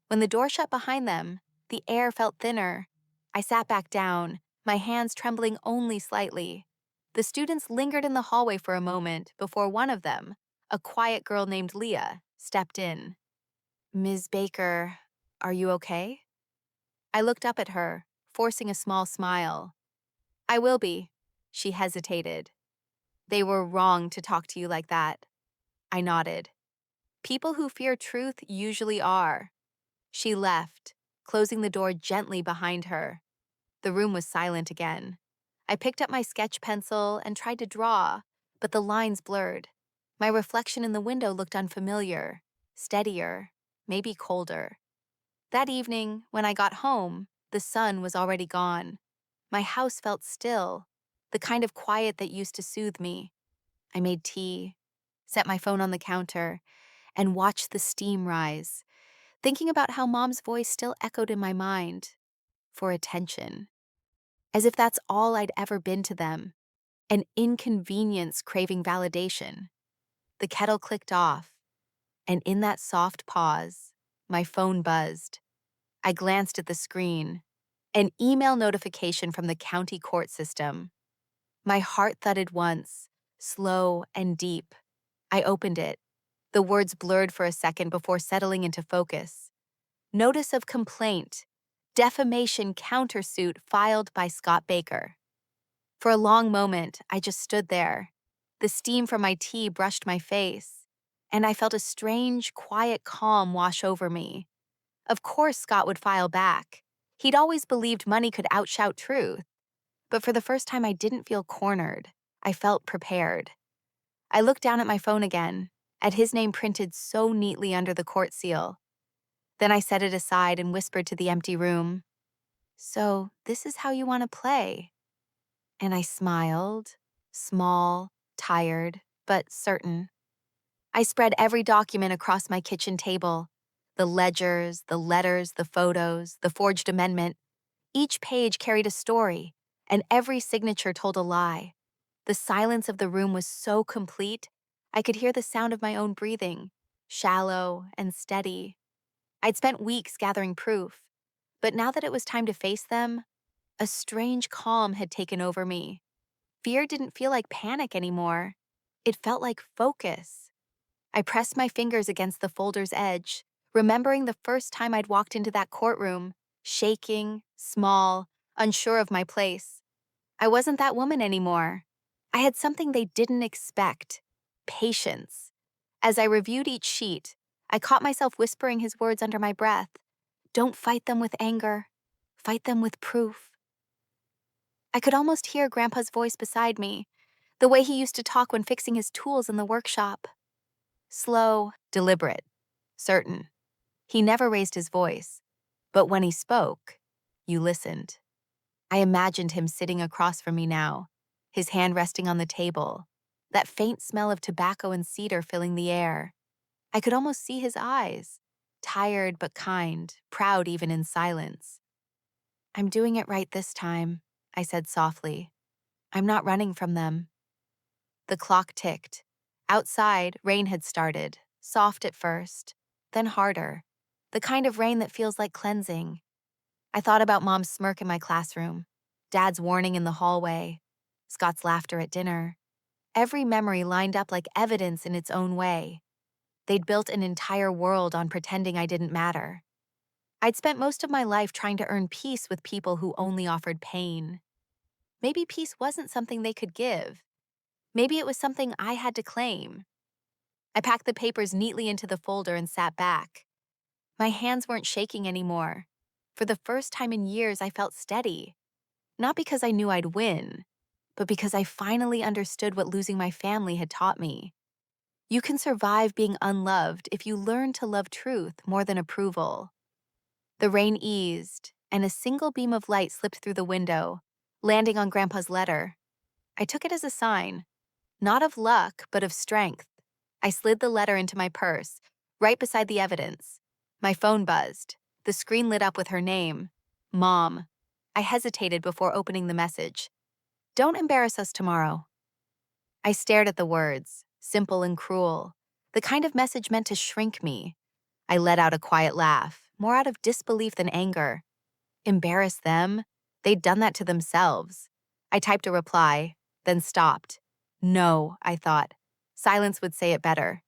When the door shut behind them, the air felt thinner. I sat back down, my hands trembling only slightly. The students lingered in the hallway for a moment before one of them, a quiet girl named Leah, stepped in. Ms. Baker, are you okay? I looked up at her, forcing a small smile. I will be. She hesitated. They were wrong to talk to you like that. I nodded. People who fear truth usually are. She left, closing the door gently behind her. The room was silent again. I picked up my sketch pencil and tried to draw, but the lines blurred. My reflection in the window looked unfamiliar, steadier, maybe colder. That evening, when I got home, the sun was already gone. My house felt still, the kind of quiet that used to soothe me. I made tea, set my phone on the counter, and watched the steam rise, thinking about how Mom's voice still echoed in my mind. For attention. As if that's all I'd ever been to them. An inconvenience craving validation. The kettle clicked off, and in that soft pause, my phone buzzed. I glanced at the screen. An email notification from the county court system. My heart thudded once, slow and deep. I opened it. The words blurred for a second before settling into focus. Notice of complaint. Defamation countersuit filed by Scott Baker. For a long moment, I just stood there. The steam from my tea brushed my face, and I felt a strange, quiet calm wash over me. Of course Scott would file back. He'd always believed money could outshout truth. But for the first time, I didn't feel cornered. I felt prepared. I looked down at my phone again, at his name printed so neatly under the court seal. Then I set it aside and whispered to the empty room, So, this is how you want to play. And I smiled, small, tired, but certain. I spread every document across my kitchen table. The ledgers, the letters, the photos, the forged amendment. Each page carried a story, and every signature told a lie. The silence of the room was so complete, I could hear the sound of my own breathing, shallow and steady. I'd spent weeks gathering proof, but now that it was time to face them, a strange calm had taken over me. Fear didn't feel like panic anymore. It felt like focus. I pressed my fingers against the folder's edge, remembering the first time I'd walked into that courtroom, shaking, small, unsure of my place. I wasn't that woman anymore. I had something they didn't expect: patience. As I reviewed each sheet, I caught myself whispering his words under my breath. Don't fight them with anger. Fight them with proof. I could almost hear Grandpa's voice beside me, the way he used to talk when fixing his tools in the workshop. Slow, deliberate, certain. He never raised his voice, but when he spoke, you listened. I imagined him sitting across from me now, his hand resting on the table, that faint smell of tobacco and cedar filling the air. I could almost see his eyes, tired but kind, proud even in silence. I'm doing it right this time, I said softly. I'm not running from them. The clock ticked. Outside, rain had started, soft at first, then harder, the kind of rain that feels like cleansing. I thought about Mom's smirk in my classroom, Dad's warning in the hallway, Scott's laughter at dinner. Every memory lined up like evidence in its own way. They'd built an entire world on pretending I didn't matter. I'd spent most of my life trying to earn peace with people who only offered pain. Maybe peace wasn't something they could give. Maybe it was something I had to claim. I packed the papers neatly into the folder and sat back. My hands weren't shaking anymore. For the first time in years, I felt steady. Not because I knew I'd win, but because I finally understood what losing my family had taught me. You can survive being unloved if you learn to love truth more than approval. The rain eased, and a single beam of light slipped through the window, landing on Grandpa's letter. I took it as a sign, not of luck, but of strength. I slid the letter into my purse, right beside the evidence. My phone buzzed. The screen lit up with her name, Mom. I hesitated before opening the message. Don't embarrass us tomorrow. I stared at the words, simple and cruel, the kind of message meant to shrink me. I let out a quiet laugh, more out of disbelief than anger. Embarrass them? They'd done that to themselves. I typed a reply, then stopped. No, I thought. Silence would say it better.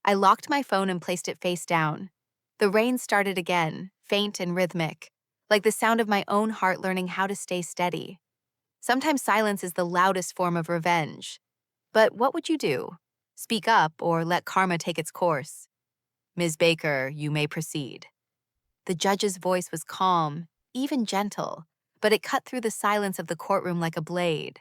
I locked my phone and placed it face down. The rain started again, faint and rhythmic, like the sound of my own heart learning how to stay steady. Sometimes silence is the loudest form of revenge. But what would you do? Speak up or let karma take its course? Ms. Baker, you may proceed. The judge's voice was calm, even gentle, but it cut through the silence of the courtroom like a blade.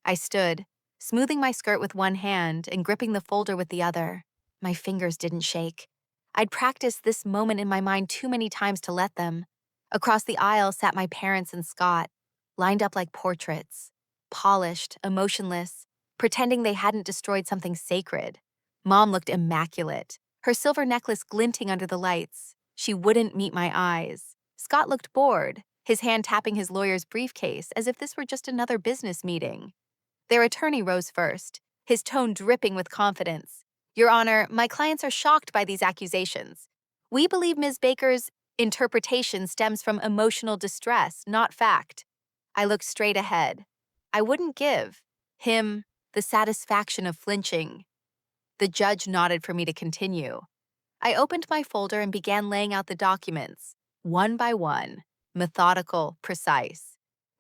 I stood, smoothing my skirt with one hand and gripping the folder with the other. My fingers didn't shake. I'd practiced this moment in my mind too many times to let them. Across the aisle sat my parents and Scott, lined up like portraits, polished, emotionless, pretending they hadn't destroyed something sacred. Mom looked immaculate, her silver necklace glinting under the lights. She wouldn't meet my eyes. Scott looked bored, his hand tapping his lawyer's briefcase as if this were just another business meeting. Their attorney rose first, his tone dripping with confidence. Your Honor, my clients are shocked by these accusations. We believe Ms. Baker's interpretation stems from emotional distress, not fact. I looked straight ahead. I wouldn't give him the satisfaction of flinching. The judge nodded for me to continue. I opened my folder and began laying out the documents, one by one, methodical, precise.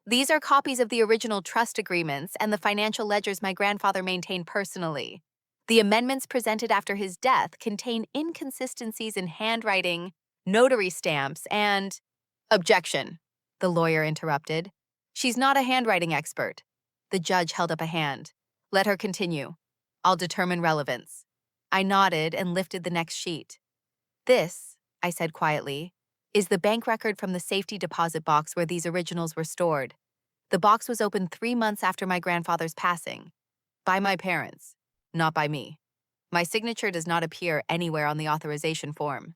These are copies of the original trust agreements and the financial ledgers my grandfather maintained personally. The amendments presented after his death contain inconsistencies in handwriting, notary stamps, and— Objection, the lawyer interrupted. She's not a handwriting expert. The judge held up a hand. Let her continue. I'll determine relevance. I nodded and lifted the next sheet. This, I said quietly, is the bank record from the safety deposit box where these originals were stored. The box was opened 3 months after my grandfather's passing. By my parents, not by me. My signature does not appear anywhere on the authorization form.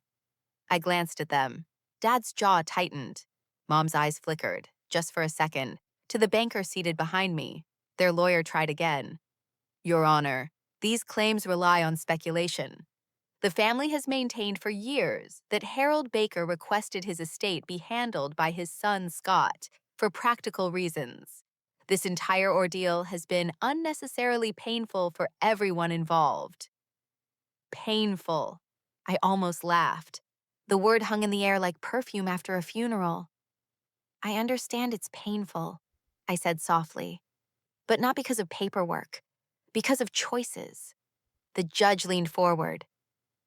I glanced at them. Dad's jaw tightened. Mom's eyes flickered, just for a second, to the banker seated behind me. Their lawyer tried again. Your Honor, these claims rely on speculation. The family has maintained for years that Harold Baker requested his estate be handled by his son Scott for practical reasons. This entire ordeal has been unnecessarily painful for everyone involved. Painful. I almost laughed. The word hung in the air like perfume after a funeral. I understand it's painful, I said softly, but not because of paperwork, because of choices. The judge leaned forward.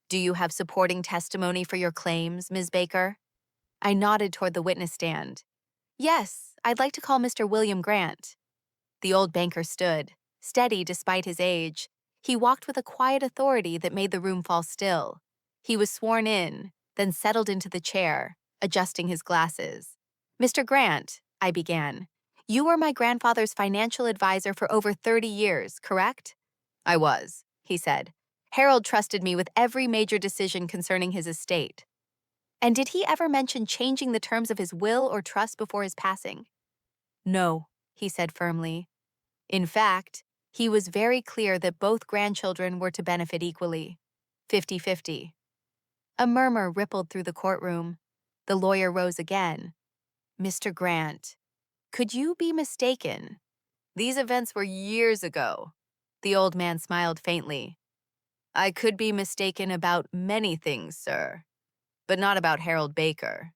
Do you have supporting testimony for your claims, Ms. Baker? I nodded toward the witness stand. Yes, I'd like to call Mr. William Grant. The old banker stood, steady despite his age. He walked with a quiet authority that made the room fall still. He was sworn in, then settled into the chair, adjusting his glasses. Mr. Grant, I began, you were my grandfather's financial advisor for over 30 years, correct? I was, he said. Harold trusted me with every major decision concerning his estate. And did he ever mention changing the terms of his will or trust before his passing? No, he said firmly. In fact, he was very clear that both grandchildren were to benefit equally, 50-50. A murmur rippled through the courtroom. The lawyer rose again. Mr. Grant, could you be mistaken? These events were years ago. The old man smiled faintly. I could be mistaken about many things, sir, but not about Harold Baker.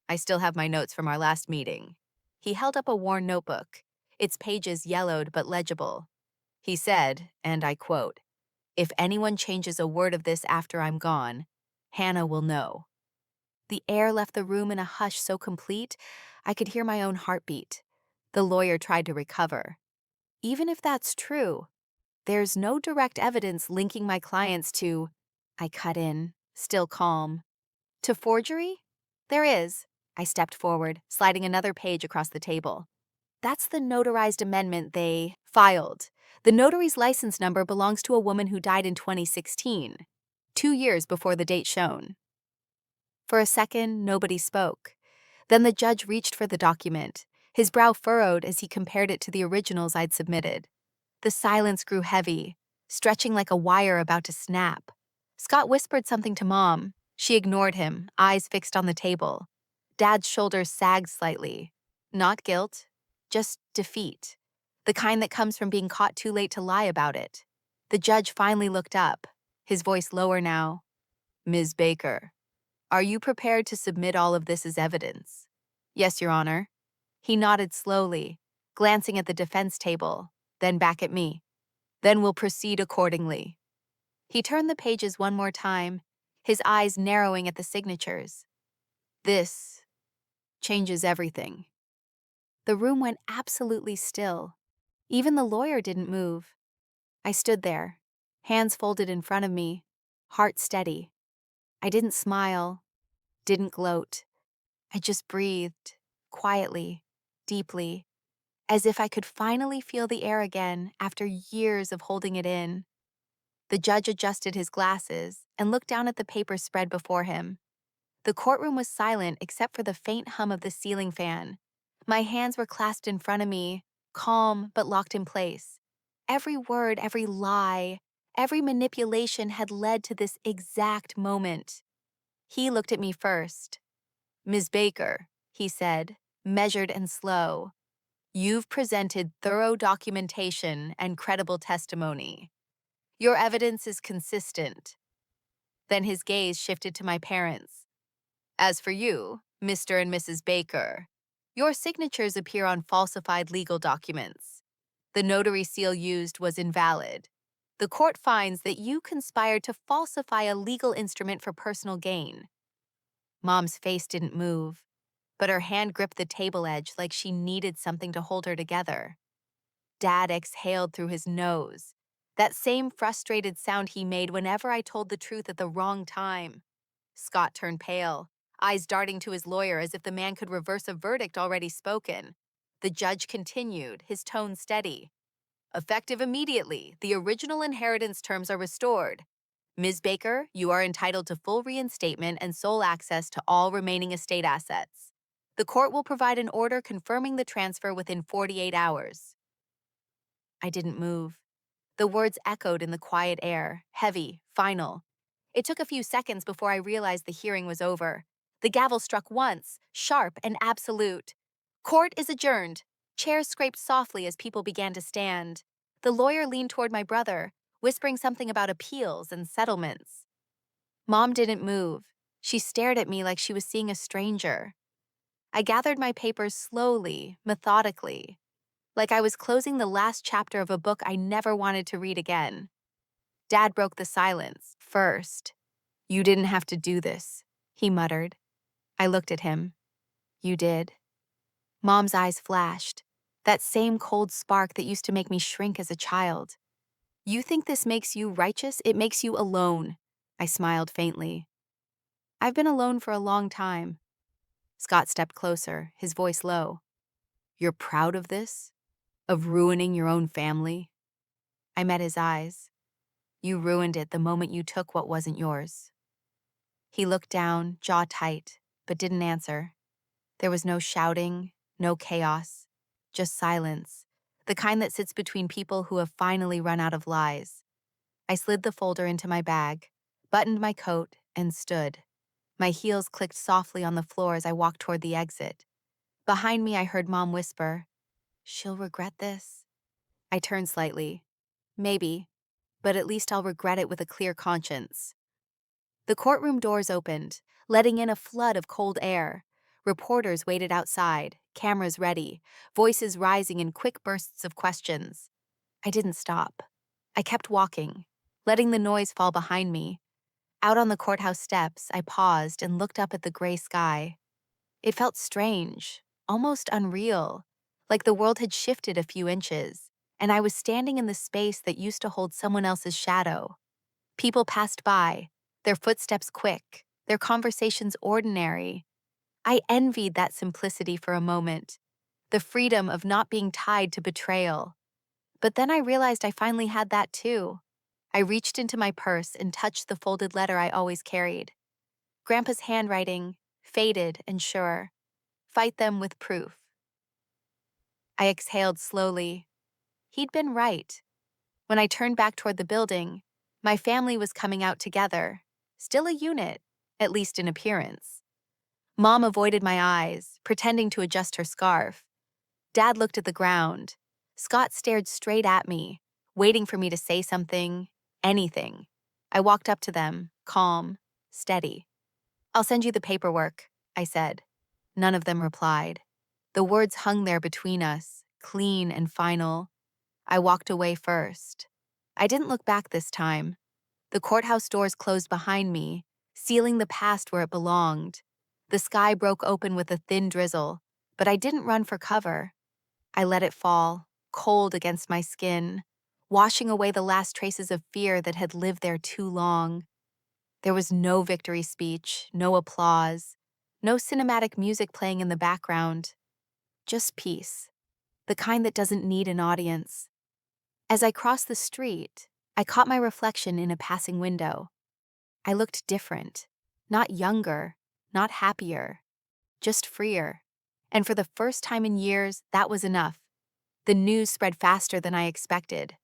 I still have my notes from our last meeting. He held up a worn notebook, its pages yellowed but legible. He said, and I quote, "If anyone changes a word of this after I'm gone, Hannah will know." The air left the room in a hush so complete, I could hear my own heartbeat. The lawyer tried to recover. Even if that's true, there's no direct evidence linking my clients to, I cut in, still calm. To forgery? There is. I stepped forward, sliding another page across the table. That's the notarized amendment they filed. The notary's license number belongs to a woman who died in 2016, 2 years before the date shown. For a second, nobody spoke. Then the judge reached for the document, his brow furrowed as he compared it to the originals I'd submitted. The silence grew heavy, stretching like a wire about to snap. Scott whispered something to Mom. She ignored him, eyes fixed on the table. Dad's shoulders sagged slightly. Not guilt, just defeat. The kind that comes from being caught too late to lie about it. The judge finally looked up, his voice lower now. Ms. Baker, are you prepared to submit all of this as evidence? Yes, Your Honor. He nodded slowly, glancing at the defense table, then back at me. Then we'll proceed accordingly. He turned the pages one more time, his eyes narrowing at the signatures. This changes everything. The room went absolutely still. Even the lawyer didn't move. I stood there, hands folded in front of me, heart steady. I didn't smile, didn't gloat. I just breathed, quietly, deeply, as if I could finally feel the air again after years of holding it in. The judge adjusted his glasses and looked down at the paper spread before him. The courtroom was silent except for the faint hum of the ceiling fan. My hands were clasped in front of me, calm but locked in place. Every word, every lie, every manipulation had led to this exact moment. He looked at me first. Ms. Baker, he said, measured and slow, you've presented thorough documentation and credible testimony. Your evidence is consistent. Then his gaze shifted to my parents. As for you, Mr. and Mrs. Baker, your signatures appear on falsified legal documents. The notary seal used was invalid. The court finds that you conspired to falsify a legal instrument for personal gain. Mom's face didn't move, but her hand gripped the table edge like she needed something to hold her together. Dad exhaled through his nose, that same frustrated sound he made whenever I told the truth at the wrong time. Scott turned pale, eyes darting to his lawyer as if the man could reverse a verdict already spoken. The judge continued, his tone steady. Effective immediately, the original inheritance terms are restored. Ms. Baker, you are entitled to full reinstatement and sole access to all remaining estate assets. The court will provide an order confirming the transfer within 48 hours. I didn't move. The words echoed in the quiet air, heavy, final. It took a few seconds before I realized the hearing was over. The gavel struck once, sharp and absolute. Court is adjourned. Chairs scraped softly as people began to stand. The lawyer leaned toward my brother, whispering something about appeals and settlements. Mom didn't move. She stared at me like she was seeing a stranger. I gathered my papers slowly, methodically, like I was closing the last chapter of a book I never wanted to read again. Dad broke the silence, first. "You didn't have to do this," he muttered. I looked at him. "You did." Mom's eyes flashed, that same cold spark that used to make me shrink as a child. "You think this makes you righteous? It makes you alone." I smiled faintly. "I've been alone for a long time." Scott stepped closer, his voice low. "You're proud of this? Of ruining your own family?" I met his eyes. "You ruined it the moment you took what wasn't yours." He looked down, jaw tight, but didn't answer. There was no shouting, no chaos, just silence, the kind that sits between people who have finally run out of lies. I slid the folder into my bag, buttoned my coat, and stood. My heels clicked softly on the floor as I walked toward the exit. Behind me, I heard Mom whisper, "She'll regret this." I turned slightly. Maybe, but at least I'll regret it with a clear conscience. The courtroom doors opened, letting in a flood of cold air. Reporters waited outside, cameras ready, voices rising in quick bursts of questions. I didn't stop. I kept walking, letting the noise fall behind me. Out on the courthouse steps, I paused and looked up at the gray sky. It felt strange, almost unreal, like the world had shifted a few inches, and I was standing in the space that used to hold someone else's shadow. People passed by, their footsteps quick, their conversations ordinary. I envied that simplicity for a moment, the freedom of not being tied to betrayal. But then I realized I finally had that too. I reached into my purse and touched the folded letter I always carried. Grandpa's handwriting, faded and sure. Fight them with proof. I exhaled slowly. He'd been right. When I turned back toward the building, my family was coming out together, still a unit, at least in appearance. Mom avoided my eyes, pretending to adjust her scarf. Dad looked at the ground. Scott stared straight at me, waiting for me to say something, anything. I walked up to them, calm, steady. "I'll send you the paperwork," I said. None of them replied. The words hung there between us, clean and final. I walked away first. I didn't look back this time. The courthouse doors closed behind me, sealing the past where it belonged. The sky broke open with a thin drizzle, but I didn't run for cover. I let it fall, cold against my skin, washing away the last traces of fear that had lived there too long. There was no victory speech, no applause, no cinematic music playing in the background. Just peace, the kind that doesn't need an audience. As I crossed the street, I caught my reflection in a passing window. I looked different, not younger, not happier, just freer. And for the first time in years, that was enough. The news spread faster than I expected.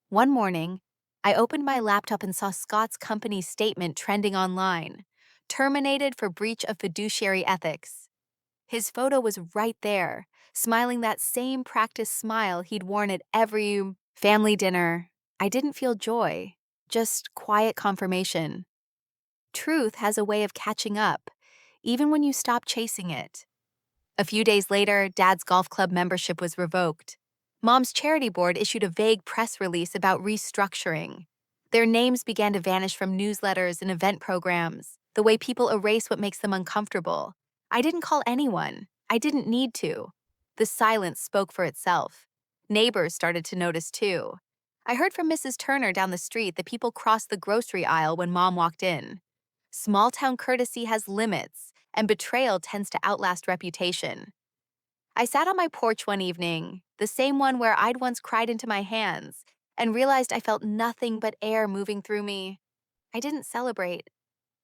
One morning, I opened my laptop and saw Scott's company's statement trending online. "Terminated for breach of fiduciary ethics." His photo was right there, smiling that same practiced smile he'd worn at every family dinner. I didn't feel joy, just quiet confirmation. Truth has a way of catching up, even when you stop chasing it. A few days later, Dad's golf club membership was revoked. Mom's charity board issued a vague press release about restructuring. Their names began to vanish from newsletters and event programs, the way people erase what makes them uncomfortable. I didn't call anyone. I didn't need to. The silence spoke for itself. Neighbors started to notice too. I heard from Mrs. Turner down the street that people crossed the grocery aisle when Mom walked in. Small-town courtesy has limits, and betrayal tends to outlast reputation. I sat on my porch one evening, the same one where I'd once cried into my hands, and realized I felt nothing but air moving through me. I didn't celebrate.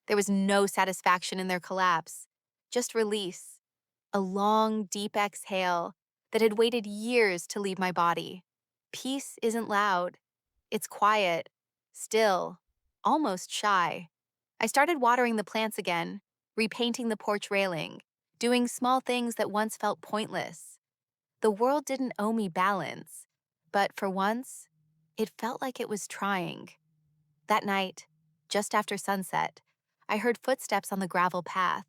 There was no satisfaction in their collapse, just release, a long, deep exhale that had waited years to leave my body. Peace isn't loud. It's quiet, still, almost shy. I started watering the plants again, repainting the porch railing, doing small things that once felt pointless. The world didn't owe me balance, but for once, it felt like it was trying. That night, just after sunset, I heard footsteps on the gravel path.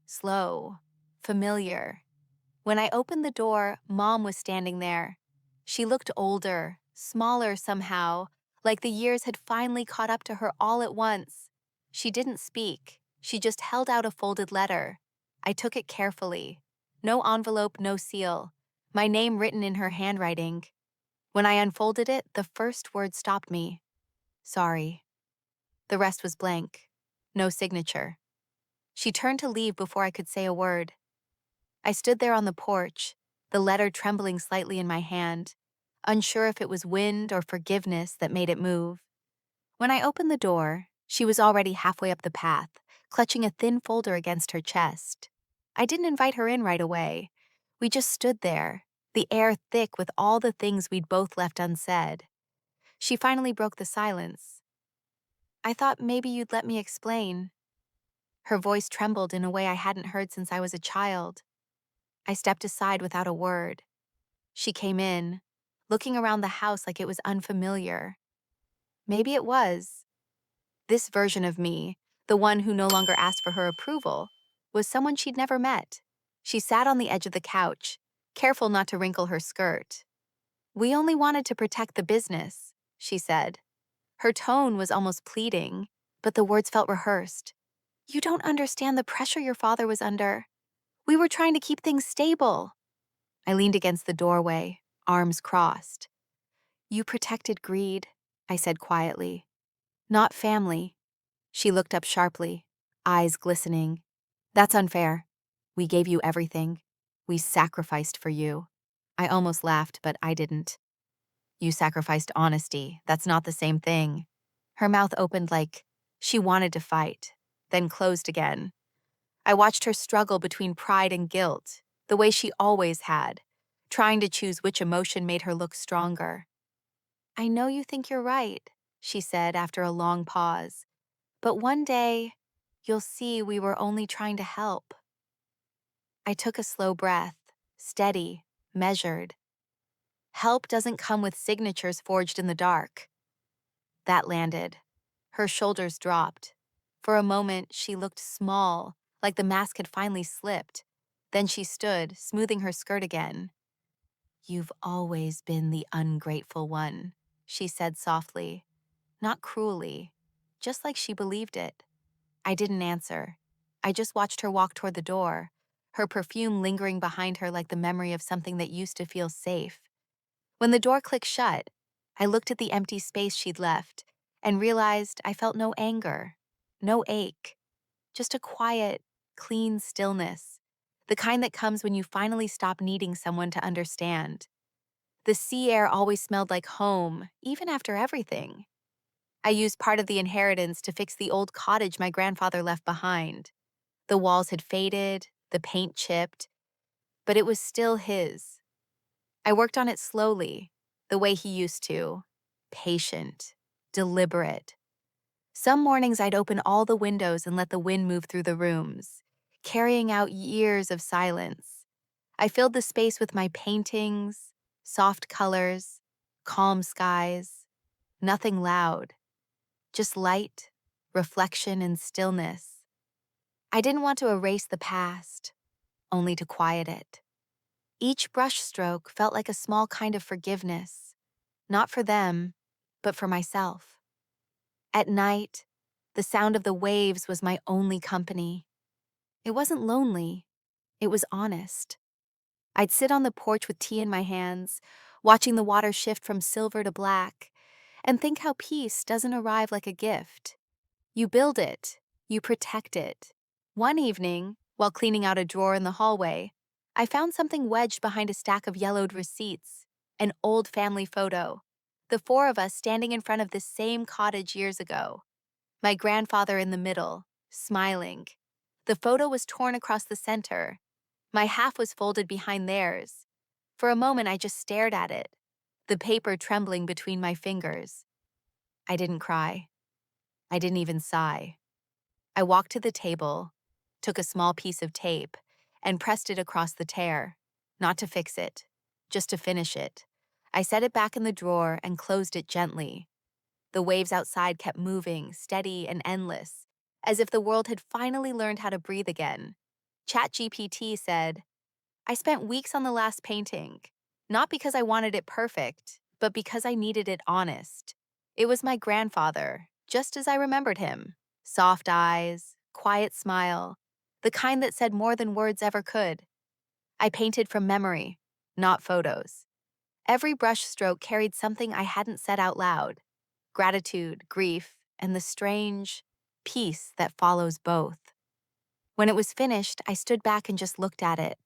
Slow, familiar. When I opened the door, Mom was standing there. She looked older, smaller somehow, like the years had finally caught up to her all at once. She didn't speak. She just held out a folded letter. I took it carefully. No envelope, no seal. My name written in her handwriting. When I unfolded it, the first word stopped me. Sorry. The rest was blank. No signature. She turned to leave before I could say a word. I stood there on the porch, the letter trembling slightly in my hand, unsure if it was wind or forgiveness that made it move. When I opened the door, she was already halfway up the path, clutching a thin folder against her chest. I didn't invite her in right away. We just stood there, the air thick with all the things we'd both left unsaid. She finally broke the silence. I thought maybe you'd let me explain. Her voice trembled in a way I hadn't heard since I was a child. I stepped aside without a word. She came in, looking around the house like it was unfamiliar. Maybe it was. This version of me, the one who no longer asked for her approval, was someone she'd never met. She sat on the edge of the couch, careful not to wrinkle her skirt. "We only wanted to protect the business," she said. Her tone was almost pleading, but the words felt rehearsed. "You don't understand the pressure your father was under. We were trying to keep things stable." I leaned against the doorway, arms crossed. "You protected greed," I said quietly. "Not family." She looked up sharply, eyes glistening. "That's unfair. We gave you everything. We sacrificed for you." I almost laughed, but I didn't. "You sacrificed honesty. That's not the same thing." Her mouth opened like she wanted to fight, then closed again. I watched her struggle between pride and guilt, the way she always had, trying to choose which emotion made her look stronger. "I know you think you're right," she said after a long pause. "But one day, you'll see we were only trying to help." I took a slow breath, steady, measured. Help doesn't come with signatures forged in the dark. That landed. Her shoulders dropped. For a moment, she looked small, like the mask had finally slipped. Then she stood, smoothing her skirt again. "You've always been the ungrateful one," she said softly, not cruelly, just like she believed it. I didn't answer. I just watched her walk toward the door, her perfume lingering behind her like the memory of something that used to feel safe. When the door clicked shut, I looked at the empty space she'd left and realized I felt no anger, no ache, just a quiet, clean stillness, the kind that comes when you finally stop needing someone to understand. The sea air always smelled like home, even after everything. I used part of the inheritance to fix the old cottage my grandfather left behind. The walls had faded, the paint chipped, but it was still his. I worked on it slowly, the way he used to, patient, deliberate. Some mornings I'd open all the windows and let the wind move through the rooms, carrying out years of silence. I filled the space with my paintings, soft colors, calm skies, nothing loud, just light, reflection, and stillness. I didn't want to erase the past, only to quiet it. Each brushstroke felt like a small kind of forgiveness, not for them, but for myself. At night, the sound of the waves was my only company. It wasn't lonely, it was honest. I'd sit on the porch with tea in my hands, watching the water shift from silver to black, and think how peace doesn't arrive like a gift. You build it, you protect it. One evening, while cleaning out a drawer in the hallway, I found something wedged behind a stack of yellowed receipts, an old family photo, the four of us standing in front of this same cottage years ago. My grandfather in the middle, smiling. The photo was torn across the center. My half was folded behind theirs. For a moment, I just stared at it, the paper trembling between my fingers. I didn't cry. I didn't even sigh. I walked to the table, took a small piece of tape, and pressed it across the tear, not to fix it, just to finish it. I set it back in the drawer and closed it gently. The waves outside kept moving, steady and endless, as if the world had finally learned how to breathe again. ChatGPT said, "I spent weeks on the last painting, not because I wanted it perfect, but because I needed it honest. It was my grandfather, just as I remembered him." Soft eyes, quiet smile, the kind that said more than words ever could. I painted from memory, not photos. Every brushstroke carried something I hadn't said out loud: gratitude, grief, and the strange peace that follows both. When it was finished, I stood back and just looked at it.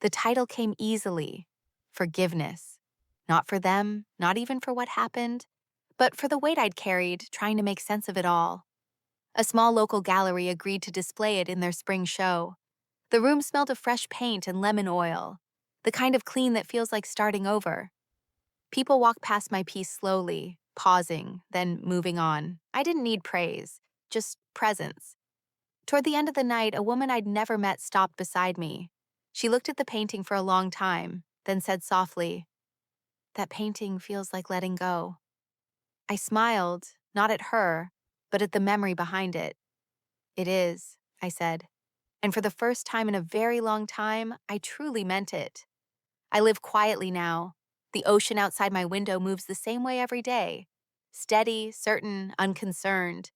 The title came easily: Forgiveness. Not for them, not even for what happened, but for the weight I'd carried trying to make sense of it all. A small local gallery agreed to display it in their spring show. The room smelled of fresh paint and lemon oil, the kind of clean that feels like starting over. People walked past my piece slowly, pausing, then moving on. I didn't need praise, just presence. Toward the end of the night, a woman I'd never met stopped beside me. She looked at the painting for a long time, then said softly, "That painting feels like letting go." I smiled, not at her, but at the memory behind it. "It is," I said. And for the first time in a very long time, I truly meant it. I live quietly now. The ocean outside my window moves the same way every day. Steady, certain, unconcerned.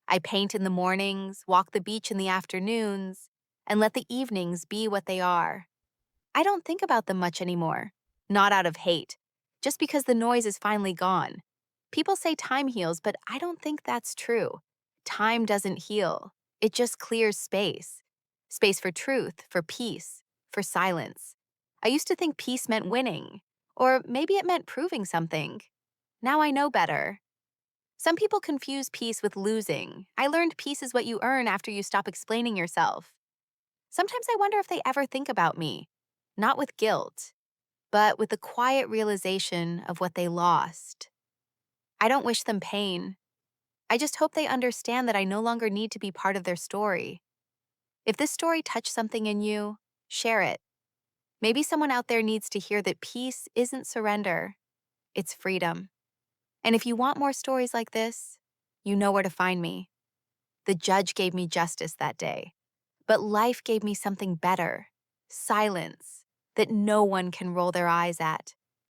I paint in the mornings, walk the beach in the afternoons, and let the evenings be what they are. I don't think about them much anymore. Not out of hate, just because the noise is finally gone. People say time heals, but I don't think that's true. Time doesn't heal. It just clears space. Space for truth, for peace, for silence. I used to think peace meant winning, or maybe it meant proving something. Now I know better. Some people confuse peace with losing. I learned peace is what you earn after you stop explaining yourself. Sometimes I wonder if they ever think about me, not with guilt, but with the quiet realization of what they lost. I don't wish them pain. I just hope they understand that I no longer need to be part of their story. If this story touched something in you, share it. Maybe someone out there needs to hear that peace isn't surrender, it's freedom. And if you want more stories like this, you know where to find me. The judge gave me justice that day, but life gave me something better: silence that no one can roll their eyes at.